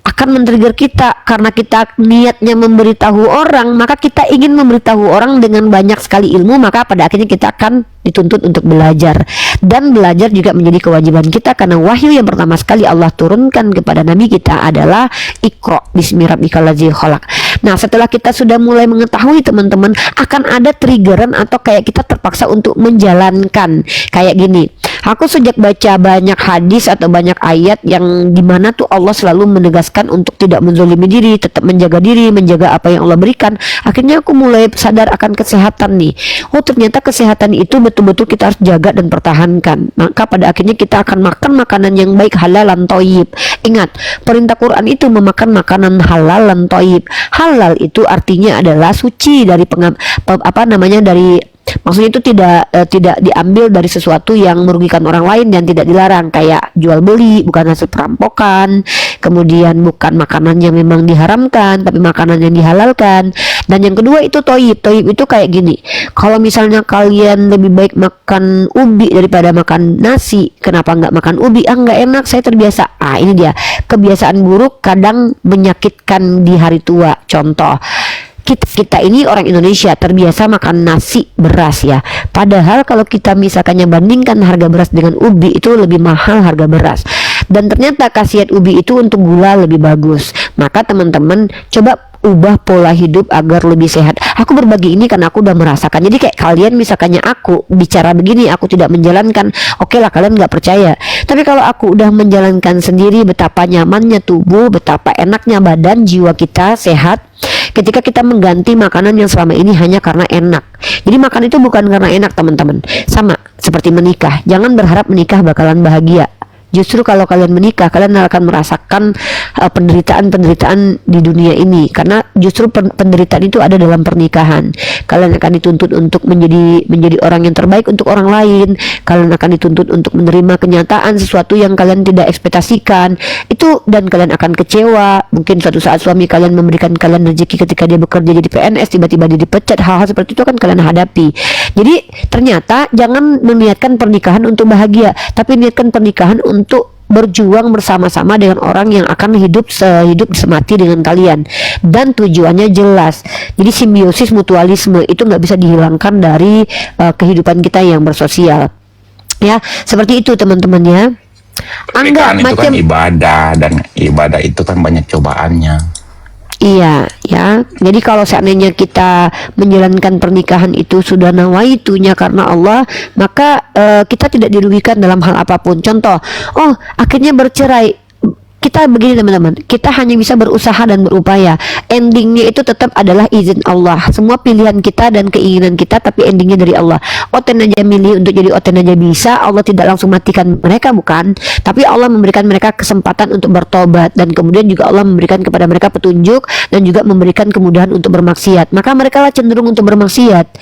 akan men-trigger kita karena kita niatnya memberitahu orang, maka kita ingin memberitahu orang dengan banyak sekali ilmu, maka pada akhirnya kita akan dituntut untuk belajar. Dan belajar juga menjadi kewajiban kita karena wahyu yang pertama sekali Allah turunkan kepada Nabi kita adalah Iqra bismi rabbikal ladzi khalaq. Nah, setelah kita sudah mulai mengetahui teman-teman, akan ada triggeran atau kayak kita terpaksa untuk menjalankan. Kayak gini, aku sejak baca banyak hadis atau banyak ayat yang dimana tuh Allah selalu menegaskan untuk tidak menzalimi diri, tetap menjaga diri, menjaga apa yang Allah berikan. Akhirnya aku mulai sadar akan kesehatan nih. Oh, ternyata kesehatan itu betul-betul kita harus jaga dan pertahankan. Maka pada akhirnya kita akan makan makanan yang baik, halal dan thayyib. Ingat, perintah Quran itu memakan makanan halal dan thayyib. Halal itu artinya adalah suci dari dari maksudnya itu tidak diambil dari sesuatu yang merugikan orang lain dan tidak dilarang, kayak jual beli, bukan hasil perampokan, kemudian bukan makanan yang memang diharamkan tapi makanan yang dihalalkan. Dan yang kedua itu toyib. Toyib itu kayak gini, kalau misalnya kalian lebih baik makan ubi daripada makan nasi, kenapa nggak makan ubi? Nggak enak, saya terbiasa. Ini dia, kebiasaan buruk kadang menyakitkan di hari tua. Contoh, kita ini orang Indonesia terbiasa makan nasi beras ya. Padahal kalau kita misalkannya bandingkan harga beras dengan ubi, itu lebih mahal harga beras. Dan ternyata khasiat ubi itu untuk gula lebih bagus. Maka teman-teman coba ubah pola hidup agar lebih sehat. Aku berbagi ini karena aku udah merasakan. Jadi kayak kalian misalkannya aku bicara begini, aku tidak menjalankan, oke lah kalian nggak percaya. Tapi kalau aku udah menjalankan sendiri, betapa nyamannya tubuh, betapa enaknya badan, jiwa kita sehat ketika kita mengganti makanan yang selama ini hanya karena enak. Jadi makan itu bukan karena enak teman-teman. Sama seperti menikah, jangan berharap menikah bakalan bahagia. Justru kalau kalian menikah, kalian akan merasakan penderitaan-penderitaan di dunia ini. Karena justru penderitaan itu ada dalam pernikahan. Kalian akan dituntut untuk menjadi orang yang terbaik untuk orang lain. Kalian akan dituntut untuk menerima kenyataan sesuatu yang kalian tidak ekspektasikan. Itu, dan kalian akan kecewa. Mungkin suatu saat suami kalian memberikan kalian rezeki ketika dia bekerja jadi PNS, tiba-tiba dia dipecat. Hal-hal seperti itu akan kalian hadapi. Jadi ternyata jangan meniatkan pernikahan untuk bahagia, tapi niatkan pernikahan untuk berjuang bersama-sama dengan orang yang akan hidup semati dengan kalian, dan tujuannya jelas. Jadi simbiosis mutualisme itu nggak bisa dihilangkan dari kehidupan kita yang bersosial ya. Seperti itu teman-teman ya. Pernikahan itu kan ibadah, dan ibadah itu kan banyak cobaannya. Iya ya, jadi kalau seandainya kita menjalankan pernikahan itu sudah nawaitunya karena Allah, maka kita tidak dirugikan dalam hal apapun. Contoh, akhirnya bercerai, kita begini teman-teman, kita hanya bisa berusaha dan berupaya. Endingnya itu tetap adalah izin Allah. Semua pilihan kita dan keinginan kita, tapi endingnya dari Allah. Oten aja milih untuk jadi oten aja bisa, Allah tidak langsung matikan mereka, bukan, tapi Allah memberikan mereka kesempatan untuk bertobat, dan kemudian juga Allah memberikan kepada mereka petunjuk dan juga memberikan kemudahan untuk bermaksiat. Maka mereka lah cenderung untuk bermaksiat.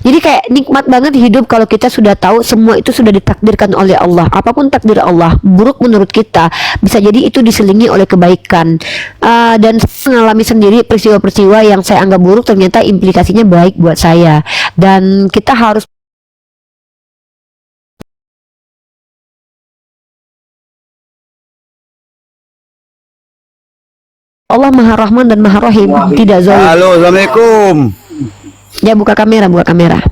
Jadi kayak nikmat banget hidup kalau kita sudah tahu semua itu sudah ditakdirkan oleh Allah. Apapun takdir Allah, buruk menurut kita, bisa jadi itu diselingi oleh kebaikan. Dan mengalami sendiri peristiwa-peristiwa yang saya anggap buruk ternyata implikasinya baik buat saya. Dan kita harus Allah Maha Rahman dan Maha Rahim, tidak zalim. Halo, assalamualaikum. Ya, buka kamera, buka kamera.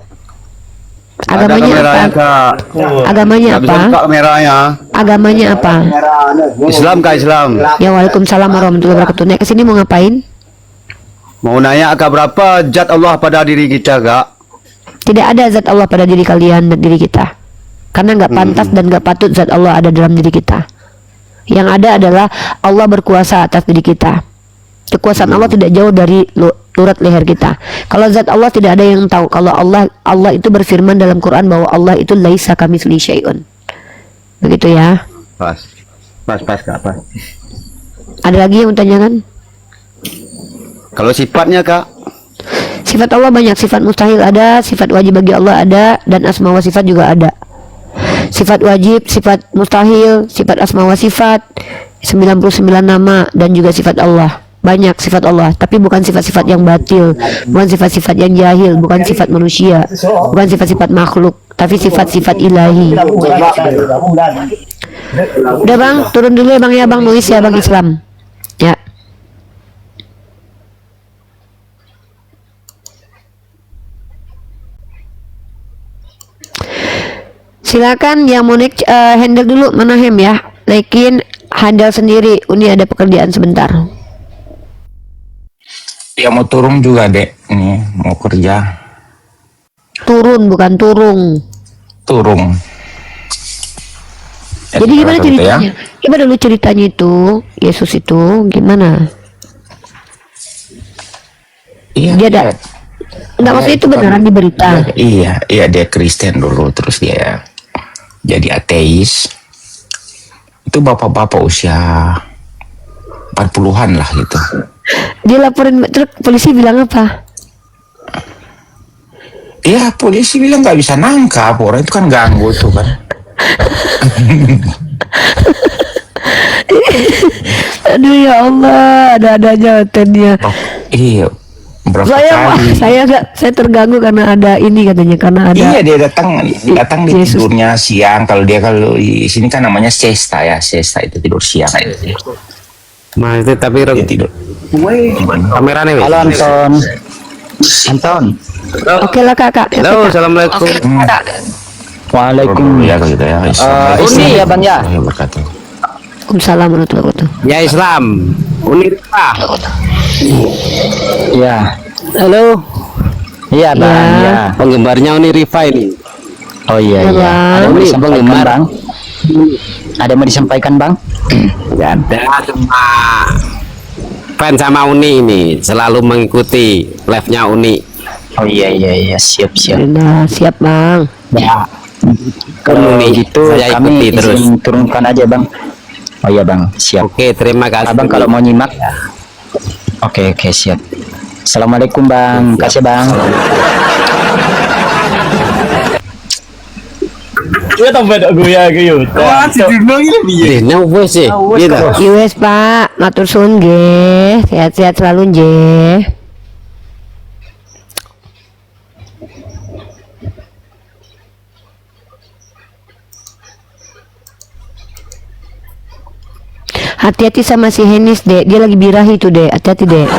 Agamanya apa? Kak. Agamanya Nggak bisa apa? buka kameranya. Agamanya apa? Islam Kak, Islam. Ya, waalaikumsalam warahmatullahi wabarakatuh. Nek kesini mau ngapain? Mau nanya Kak, berapa zat Allah pada diri kita Kak? Tidak ada zat Allah pada diri kalian dan diri kita. Karena nggak pantas dan nggak patut zat Allah ada dalam diri kita. Yang ada adalah Allah berkuasa atas diri kita. Kekuasaan Allah tidak jauh dari urat leher kita. Kalau zat Allah tidak ada yang tahu. Kalau Allah itu berfirman dalam Quran bahwa Allah itu laisa kamitslihi syai'un. Begitu ya. Pas Kak, pas. Ada lagi yang tanyakan? Kalau sifatnya Kak? Sifat Allah banyak. Sifat mustahil ada, sifat wajib bagi Allah ada, dan asma wa sifat juga ada. Sifat wajib, sifat mustahil, sifat asma wa sifat, 99 nama, dan juga sifat Allah. Banyak sifat Allah, tapi bukan sifat-sifat yang batil, bukan sifat-sifat yang jahil, bukan sifat manusia, bukan sifat-sifat makhluk, tapi sifat-sifat ilahi. Udah bang, turun dulu ya bang, ya bang nulis ya bang Islam. Ya. Silakan yang mau naik handle dulu, mana hem ya, naikin handle sendiri. Uni ada pekerjaan sebentar. Ya mau turun juga dek, ini mau kerja. Turun bukan turung. Turun. Jadi gimana ceritanya? Gimana dulu ceritanya itu? Yesus itu gimana? Iya. Dia ada. Enggak, maksudnya itu beneran di berita. Iya, dia Kristen dulu, terus dia jadi ateis. Itu bapak-bapak usia 40-an lah gitu. Dia laporin, terus polisi bilang apa? Iya, polisi bilang nggak bisa nangkap, orang itu kan ganggu tuh kan. Aduh ya Allah, ada-adanya hotelnya. Oh, iya, berapa Saya kali? saya terganggu karena ada ini katanya, karena ada. Iya, dia datang di Yesus. tidurnya siang. Kalau di sini kan namanya siesta ya, siesta itu tidur siang. Mas itu tapi Dia tidur. kameranya weh. Halo Anton. Anton. Oke lah kakak. Halo, assalamualaikum. Waalaikumsalam. Ya gitu ya. Ini ya bang ya. Berkata. Waalaikumsalam warahmatullahi wabarakatuh. Ya Islam. Unirta. Ya. Halo. Iya bang. Ya. Ya. Penggemarnya Unirifa ini. Oh iya Ya, iya. Bang. Ada yang mau Ini disampaikan penggemar. bang? Ada yang mau disampaikan bang? Ya ada cuma fans sama Uni ini selalu mengikuti live-nya Uni. Oh iya iya iya, siap siap. Nah, siap bang. Ya. Kalau Uni, gitu saya kami ikuti terus. izin turunkan aja bang. Oh iya bang, siap. Oke, terima kasih. Abang kalau mau nyimak. Oke siap. Assalamualaikum bang, kasih bang. Iya tambah dak gue ya gitu. Ih, nyawa sih. Gitu. Iwes pak, matur suwun nggih. Sehat-sehat selalu nggih. Hati-hati sama si Henis dek, dia lagi birahi tuh dek, hati-hati dek.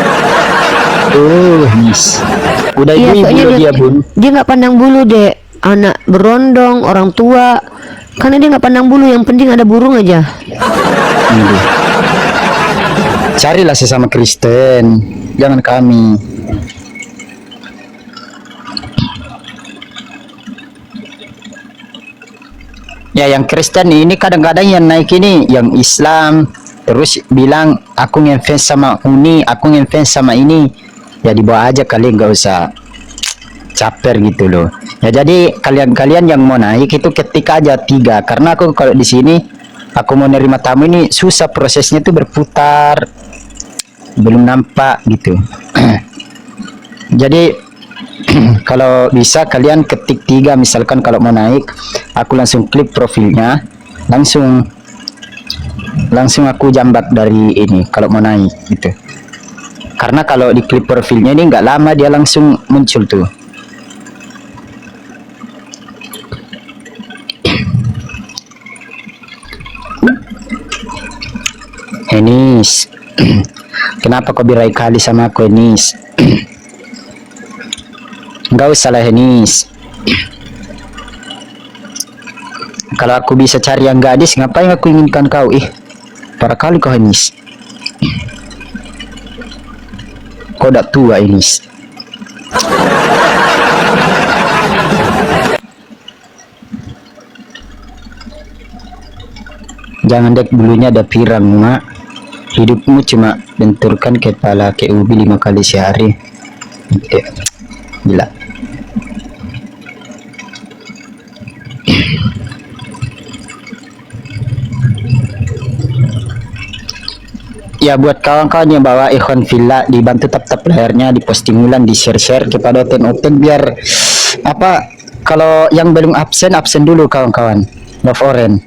Miss. Udah Iya, ibu soalnya dia bun. dia nggak pandang bulu dek, anak berondong, orang tua, karena dia nggak pandang bulu, yang penting ada burung aja. Carilah sesama Kristen, jangan kami. Ya yang Kristen ini kadang-kadang yang naik ini yang Islam terus bilang aku ngefans sama Uni, aku ngefans sama ini. Ya dibawa aja kali, nggak usah caper gitu loh. Ya jadi kalian-kalian yang mau naik itu ketika aja 3, karena aku kalau di sini aku mau nerima tamu ini susah, prosesnya tuh berputar, belum nampak gitu. Jadi kalau bisa kalian ketik 3, misalkan kalau mau naik aku langsung klik profilnya, langsung aku jambak dari ini kalau mau naik gitu. Karena kalau di klik profilnya ini nggak lama dia langsung muncul tuh. Henis. Kenapa kau birahi kali sama aku, Enis? Enggak usah lah, Enis. Kalau aku bisa cari yang gadis, ngapain aku inginkan kau? Parah kali kau, Enis. Kau udah tua, Enis. Jangan dek, bulunya ada pirang, mak. Hidupmu cuma benturkan kepala ke ubi 5 kali sehari. Gila. Ya, buat kawan-kawan yang bawa ikhwan villa, dibantu tap-tap layarnya, diposting ulang, di share-share kepada oten-oten biar apa, kalau yang belum absen dulu kawan-kawan. Love Oren.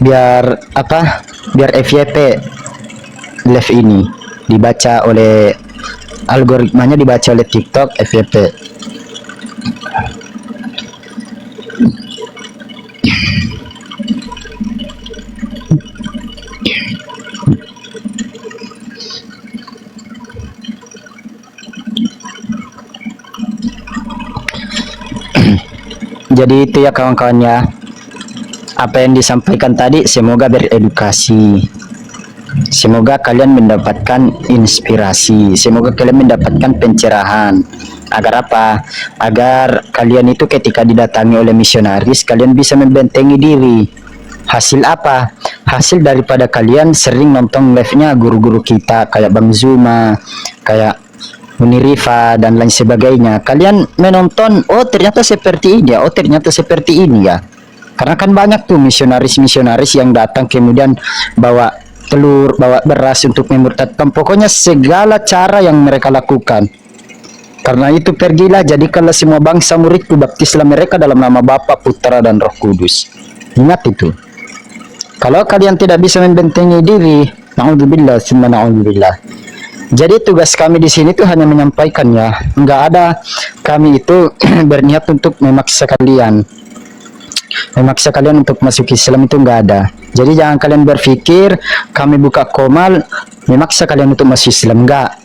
Biar apa? Biar FYP live ini dibaca oleh algoritmanya, dibaca oleh TikTok FYP. Jadi itu ya kawan-kawannya, apa yang disampaikan tadi semoga beredukasi, semoga kalian mendapatkan inspirasi, semoga kalian mendapatkan pencerahan. Agar apa? Agar kalian itu ketika didatangi oleh misionaris, kalian bisa membentengi diri. Hasil apa? Hasil daripada kalian sering nonton live-nya guru-guru kita kayak Bang Zuma, kayak Munirifa dan lain sebagainya. Kalian menonton, oh ternyata seperti ini ya, oh ternyata seperti ini ya. Karena kan banyak tuh misionaris-misionaris yang datang kemudian bawa telur, bawa beras untuk memurtadkan. Pokoknya segala cara yang mereka lakukan. Karena itu pergilah, jadikanlah semua bangsa muridku, baptislah mereka dalam nama Bapa, Putra dan Roh Kudus. Ingat itu. Kalau kalian tidak bisa membentengi diri, na'udzubillah, summa na'udzubillah. Jadi tugas kami di sini tuh hanya menyampaikan ya. Enggak ada kami itu berniat untuk memaksa kalian. Memaksa kalian untuk masuk Islam itu enggak ada. Jadi jangan kalian berpikir kami buka komal memaksa kalian untuk masuk Islam. Enggak.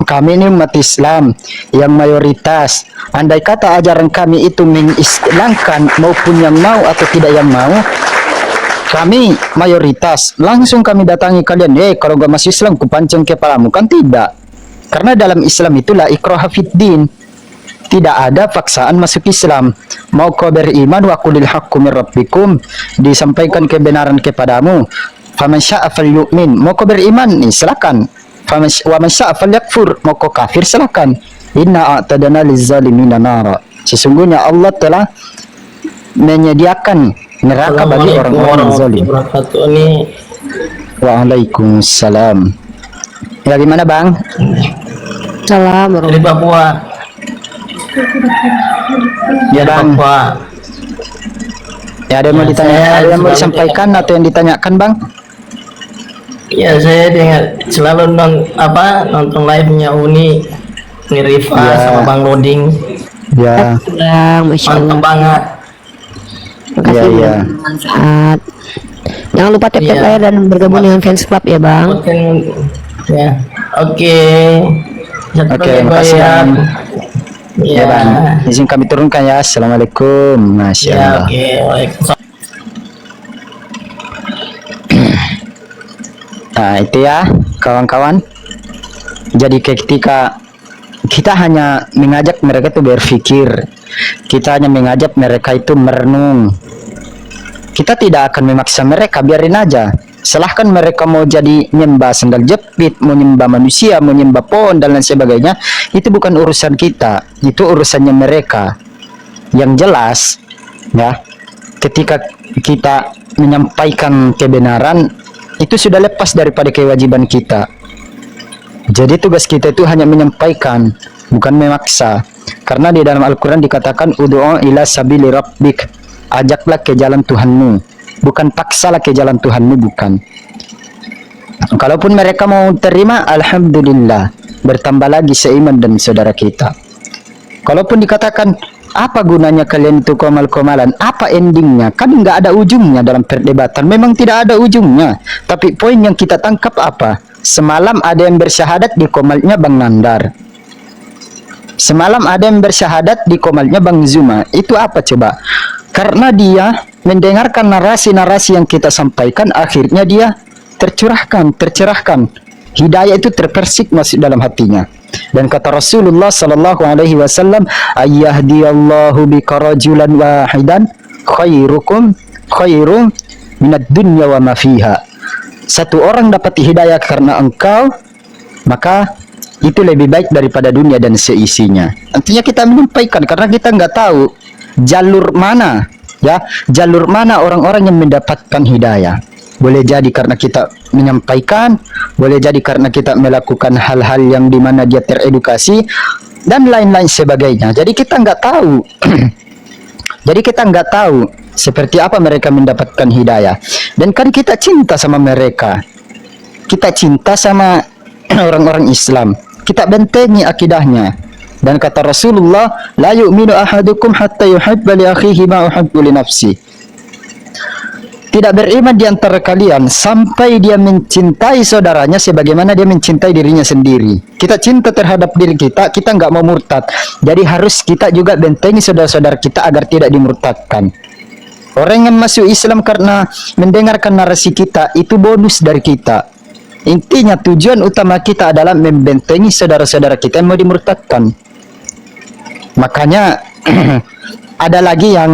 Kami ini umat Islam yang mayoritas. Andai kata ajaran kami itu mengislamkan maupun yang mau atau tidak yang mau, kami mayoritas, langsung kami datangi kalian. Kalau gak masuk Islam ku pancing kepalamu. Kan tidak. Karena dalam Islam itulah ikraha fiddin. Tidak ada paksaan masuk Islam. Mau kau beriman, wa qulil haqqu min rabbikum, disampaikan kebenaran kepadamu. Faman syaa falyu'min. Mau kau beriman, silakan. Wa man syaa falyakfur. Mau kau kafir, silakan. Inna a'tadana lizzalimina nara. Sesungguhnya Allah telah menyediakan neraka bagi orang-orang yang zalim. Waalaikumsalam. Ya gimana Bang? Salam. Dari Papua. Ya Bang. Ya ada yang mau ditanya, ada yang mau disampaikan atau yang ditanyakan Bang? Ya saya selalu nonton live-nya Uni Rifa sama Bang Loding. Ya. Masya Allah. Mantap banget. Makasih ya. bermanfaat. Jangan lupa tap layar dan bergabung dengan fans club ya Bang. Ya. Oke. Oke, makasih Bang. Ya Bang, izin kami turunkan ya. Assalamualaikum. Masya Allah. Oke. Waalaikumsalam. Nah itu ya kawan-kawan. Jadi ketika kita hanya mengajak mereka itu berpikir, kita hanya mengajak mereka itu merenung. Kita tidak akan memaksa mereka, biarin aja. Silahkan mereka mau jadi nyembah sandal jepit, mau nyembah manusia, mau nyembah pohon dan lain sebagainya. Itu bukan urusan kita, itu urusannya mereka. Yang jelas ya, ketika kita menyampaikan kebenaran, itu sudah lepas daripada kewajiban kita. Jadi tugas kita itu hanya menyampaikan, bukan memaksa. Karena di dalam Al-Quran dikatakan ud'u ila sabili rabbik, ajaklah ke jalan Tuhanmu, bukan paksalah ke jalan Tuhanmu, bukan. Kalaupun mereka mau terima, alhamdulillah, bertambah lagi seiman dan saudara kita. Kalaupun dikatakan apa gunanya kalian itu komal-komalan, apa endingnya, kan nggak ada ujungnya dalam perdebatan. Memang tidak ada ujungnya, tapi poin yang kita tangkap apa? Semalam ada yang bersyahadat di komalnya Bang Nandar. Semalam ada yang bersyahadat di komalnya Bang Zuma. Itu apa coba? Karena dia mendengarkan narasi-narasi yang kita sampaikan, akhirnya dia tercerahkan. Hidayah itu terpersik masuk dalam hatinya. Dan kata Rasulullah sallallahu alaihi wasallam, "Ayyahdiyallahu bika rajulan wahidan khairu minad dunya wa ma fiha." Satu orang dapat hidayah karena engkau, maka itu lebih baik daripada dunia dan seisinya. Artinya kita menyampaikan karena kita nggak tahu jalur mana, ya, jalur mana orang-orang yang mendapatkan hidayah. Boleh jadi karena kita menyampaikan, boleh jadi karena kita melakukan hal-hal yang dimana dia teredukasi, dan lain-lain sebagainya. Jadi kita nggak tahu. Jadi kita nggak tahu seperti apa mereka mendapatkan hidayah. Dan kan kita cinta sama mereka. Kita cinta sama orang-orang Islam. Kita bentengi akidahnya. Dan kata Rasulullah, la yu'minu ahadukum hatta yuhibba li akhihi ma uhibbu li nafsi. Tidak beriman di antara kalian sampai dia mencintai saudaranya sebagaimana dia mencintai dirinya sendiri. Kita cinta terhadap diri kita, kita nggak mau murtad. Jadi harus kita juga bentengi saudara-saudara kita agar tidak dimurtadkan. Orang yang masuk Islam karena mendengarkan narasi kita, itu bonus dari kita. Intinya tujuan utama kita adalah membentengi saudara-saudara kita yang mau dimurtadkan. Makanya ada lagi yang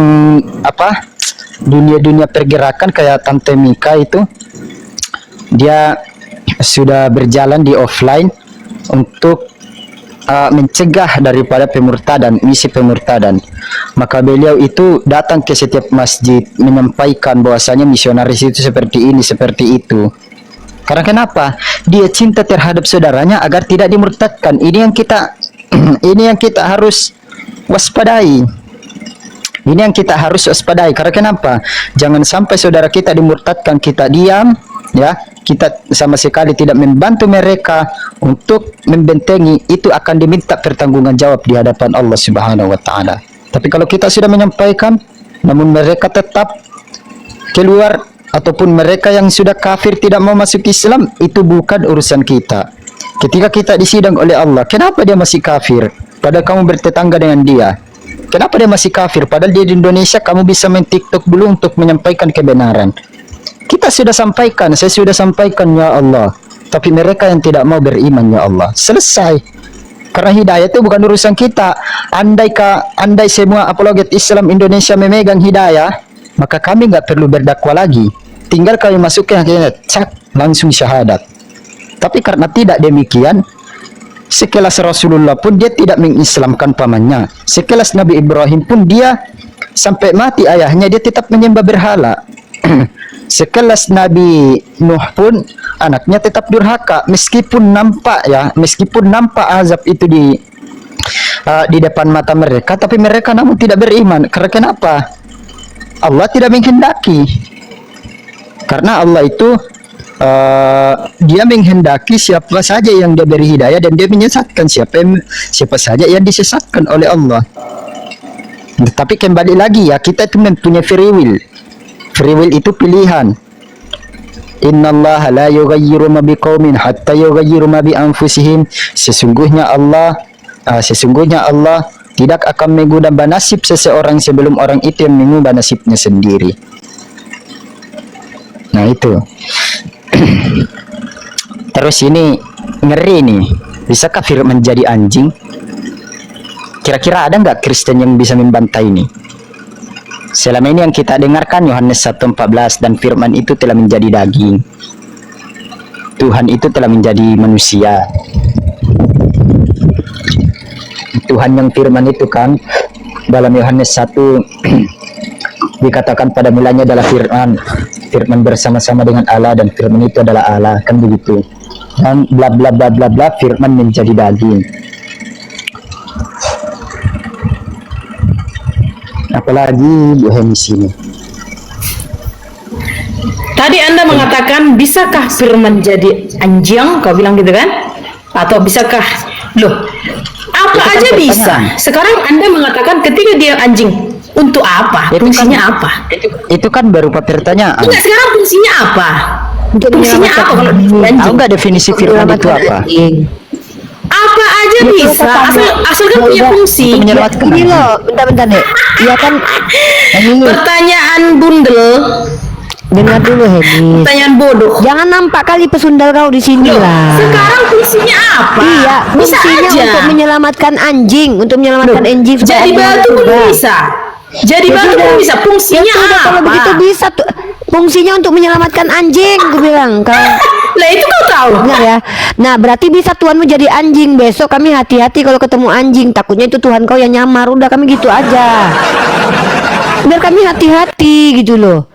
apa? Dunia-dunia pergerakan kayak Tante Mika itu, dia sudah berjalan di offline untuk mencegah daripada pemurtadan, misi pemurtadan. Maka beliau itu datang ke setiap masjid menyampaikan bahwasanya misionaris itu seperti ini, seperti itu. Karena kenapa? Dia cinta terhadap saudaranya agar tidak dimurtadkan. Ini yang kita harus waspadai. Ini yang kita harus waspadai. Karena kenapa? Jangan sampai saudara kita dimurtadkan, kita diam, ya. Kita sama sekali tidak membantu mereka untuk membentengi, itu akan diminta pertanggungan jawab di hadapan Allah Subhanahu wa taala. Tapi kalau kita sudah menyampaikan namun mereka tetap keluar ataupun mereka yang sudah kafir tidak mau masuk Islam, itu bukan urusan kita. Ketika kita disidang oleh Allah, kenapa dia masih kafir padahal kamu bertetangga dengan dia? Kenapa dia masih kafir? Padahal dia di Indonesia, kamu bisa main TikTok dulu untuk menyampaikan kebenaran. Kita sudah sampaikan, saya sudah sampaikan ya Allah. Tapi mereka yang tidak mau beriman ya Allah. Selesai. Karena hidayah itu bukan urusan kita. Andai semua apologet Islam Indonesia memegang hidayah, maka kami nggak perlu berdakwah lagi. Tinggal kami masukkan akhirnya, cak, langsung syahadat. Tapi karena tidak demikian, sekelas Rasulullah pun dia tidak mengislamkan pamannya. Sekelas Nabi Ibrahim pun dia sampai mati ayahnya dia tetap menyembah berhala. Sekelas Nabi Nuh pun anaknya tetap durhaka meskipun nampak azab itu di depan mata mereka, tapi mereka namun tidak beriman. Karena kenapa? Allah tidak menghendaki. Karena Allah itu dia menghendaki siapa saja yang dia beri hidayah dan dia menyesatkan siapa saja yang disesatkan oleh Allah. Tapi kembali lagi ya, kita itu mempunyai free will. Free will itu pilihan. Innallaha la yughayyiru ma biqaumin hatta yughayyiru ma bi anfusihim. Sesungguhnya Allah tidak akan mengubah nasib seseorang sebelum orang itu yang mengubah nasibnya sendiri. Nah itu. Terus ini ngeri nih, bisakah firman jadi anjing? Kira-kira ada nggak Kristen yang bisa membantai ini? Selama ini yang kita dengarkan Yohanes 1:14, dan firman itu telah menjadi daging. Tuhan itu telah menjadi manusia. Tuhan yang firman itu kan dalam Yohanes 1 dikatakan pada mulanya adalah firman bersama-sama dengan Allah dan firman itu adalah Allah, kan begitu. Dan bla bla bla bla bla, firman menjadi daging. Apalagi di sini. Tadi Anda mengatakan bisakah firman jadi anjing, kau bilang gitu kan? Atau bisakah? Loh, apa Itu kan aja bisa. pertanyaan. Sekarang Anda mengatakan ketika dia anjing, untuk apa? Itu Fungsinya kan- apa? Itu kan berupa pertanyaan. Enggak, sekarang fungsinya apa? Untuk Fungsinya menyelamatkan apa kalau anjing? Tahu anjing? nggak definisi firman itu Menyelamatkan apa? anjing. Apa aja Ya, bisa, kalau kata- asal kan punya Udah. fungsi. Untuk menyelamatkan Ini anjing. loh, bentar-bentar deh. Iya kan, ini Pertanyaan bundel, dengar dulu Henis. pertanyaan bodoh. Jangan nampak kali pesundal kau di sini Loh, lah. sekarang fungsinya apa? Iya, Bisa fungsinya aja. untuk menyelamatkan anjing, untuk menyelamatkan anjing. supaya Jadi anjing batu pun surga. bisa. Jadi Ya batu sudah. pun bisa. Fungsinya Ya sudah, apa? kalau begitu bisa tuh. Fungsinya untuk menyelamatkan anjing, gue bilang. Kalau Lah itu kau tahu. benar ya. Nah, berarti bisa Tuhanmu jadi anjing. Besok kami hati-hati kalau ketemu anjing. Takutnya itu Tuhan kau yang nyamar. Udah kami gitu aja. Biar kami hati-hati gitu loh.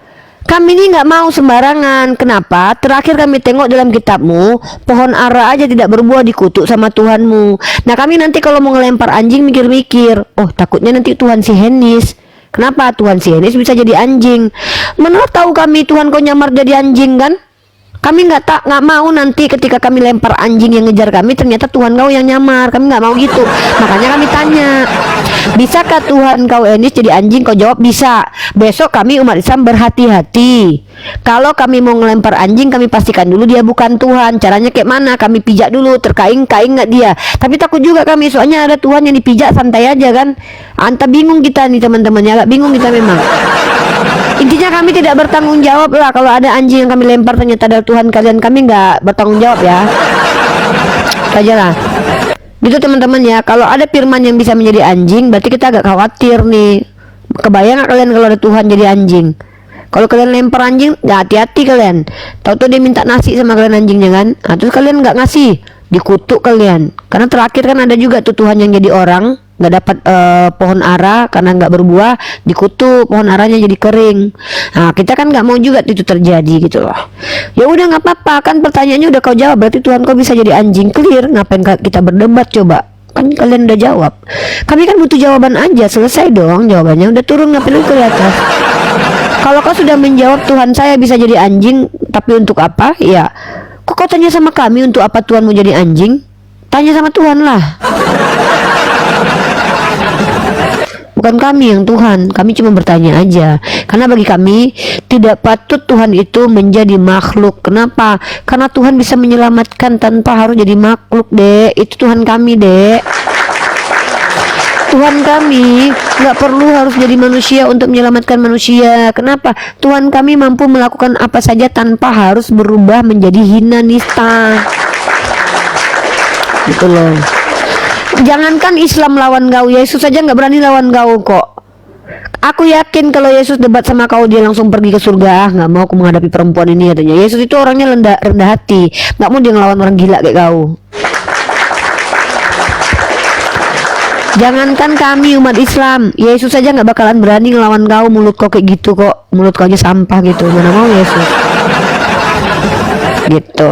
Kami ini nggak mau sembarangan. Kenapa? Terakhir kami tengok dalam kitabmu, pohon ara aja tidak berbuah dikutuk sama Tuhanmu. Nah, kami nanti kalau mau ngelempar anjing mikir-mikir. Oh, takutnya nanti Tuhan si Henis. Kenapa Tuhan si Henis bisa jadi anjing? Menurut tahu kami Tuhan kau nyamar jadi anjing kan? Kami nggak mau nanti ketika kami lempar anjing yang ngejar kami ternyata Tuhan kau yang nyamar. Kami nggak mau gitu. Makanya kami tanya, bisakah Tuhan kau Enis jadi anjing? Kau jawab bisa. Besok kami umat Islam berhati-hati. Kalau kami mau ngelempar anjing, kami pastikan dulu dia bukan Tuhan. Caranya kayak mana? Kami pijak dulu, terkaing-kaing nggak dia. Tapi takut juga kami, soalnya ada Tuhan yang dipijak santai aja kan. Anta bingung kita nih teman-temannya, agak bingung kita memang. Intinya kami tidak bertanggung jawab lah kalau ada anjing yang kami lempar ternyata ada Tuhan kalian, kami nggak bertanggung jawab ya. Itu aja lah. Gitu teman-teman ya. Kalau ada firman yang bisa menjadi anjing, berarti kita agak khawatir nih. Kebayang nggak kalian kalau ada Tuhan jadi anjing? Kalau kalian lempar anjing, nggak hati-hati kalian. Tahu-tahu dia minta nasi sama kalian anjingnya kan? Nah, terus kalian nggak ngasih, dikutuk kalian. Karena terakhir kan ada juga tuh Tuhan yang jadi orang, nggak dapat pohon ara karena nggak berbuah, dikutuk, pohon aranya jadi kering. Nah, kita kan nggak mau juga itu terjadi gitu loh. Ya udah nggak apa-apa, kan pertanyaannya udah kau jawab, berarti Tuhan kau bisa jadi anjing, clear. Ngapain kita berdebat coba? Kan kalian udah jawab. Kami kan butuh jawaban aja, selesai dong jawabannya. Udah turun, ngapain lu ke atas? Kalau kau sudah menjawab Tuhan saya bisa jadi anjing, tapi untuk apa? Ya, kok kau tanya sama kami untuk apa Tuhan mau jadi anjing? Tanya sama Tuhan lah. Bukan kami yang Tuhan, kami cuma bertanya aja. Karena bagi kami tidak patut Tuhan itu menjadi makhluk. Kenapa? Karena Tuhan bisa menyelamatkan tanpa harus jadi makhluk, Dek. Itu Tuhan kami, Dek. Tuhan kami nggak perlu harus jadi manusia untuk menyelamatkan manusia. Kenapa? Tuhan kami mampu melakukan apa saja tanpa harus berubah menjadi hina nista. Gitu loh. Jangankan Islam lawan kau, Yesus saja nggak berani lawan kau kok. Aku yakin kalau Yesus debat sama kau dia langsung pergi ke surga. Nggak mau aku menghadapi perempuan ini katanya. Yesus itu orangnya rendah hati, nggak mau dia ngelawan orang gila kayak kau. Jangankan kami umat Islam, Yesus saja nggak bakalan berani ngelawan kau. Mulut kau kayak gitu kok, mulut kau aja sampah gitu. Mana mau Yesus? Gitu.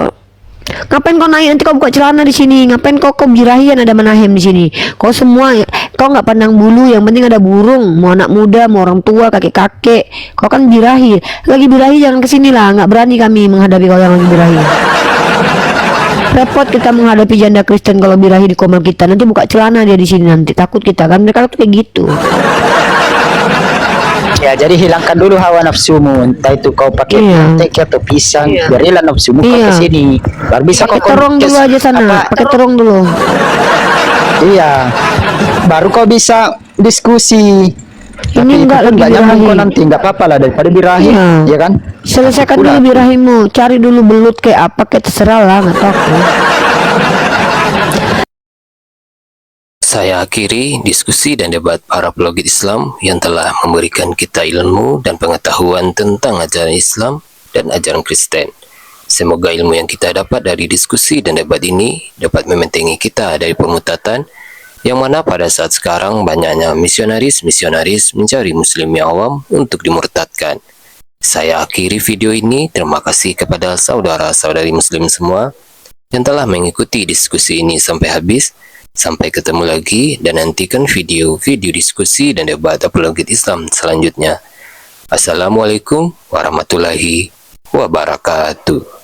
Ngapain kau naik nanti kau buka celana di sini? Ngapain kau birahian ada Menahem di sini? Kau semua kau nggak pandang bulu, yang penting ada burung. Mau anak muda, mau orang tua, kakek-kakek. Kau kan birahi. Lagi birahi jangan kesini lah. Nggak berani kami menghadapi kau yang lagi birahi. Repot kita menghadapi janda Kristen kalau birahi di komel kita. Nanti buka celana dia di sini, nanti takut kita kan. Mereka tuh kayak gitu. Ya, jadi hilangkan dulu hawa nafsumu. Entah itu kau pakai teki atau pisang, biar hilang nafsumu kau ke sini. Baru bisa kau Pakai terong dulu aja sana. Pakai terong dulu. Iya. Baru kau bisa diskusi. Ini enggak lagi birahi. Kau nanti enggak apa-apa lah daripada birahi, ya kan? Selesaikan dulu birahimu. Cari dulu belut kayak apa, kayak terserah lah, nggak tahu aku. Saya akhiri diskusi dan debat para pelogit Islam yang telah memberikan kita ilmu dan pengetahuan tentang ajaran Islam dan ajaran Kristen. Semoga ilmu yang kita dapat dari diskusi dan debat ini dapat membentengi kita dari pemutatan, yang mana pada saat sekarang banyaknya misionaris-misionaris mencari muslim yang awam untuk dimurtadkan. Saya akhiri video ini. Terima kasih kepada saudara-saudari muslim semua yang telah mengikuti diskusi ini sampai habis. Sampai ketemu lagi dan nantikan video-video diskusi dan debat apologit Islam selanjutnya. Assalamualaikum warahmatullahi wabarakatuh.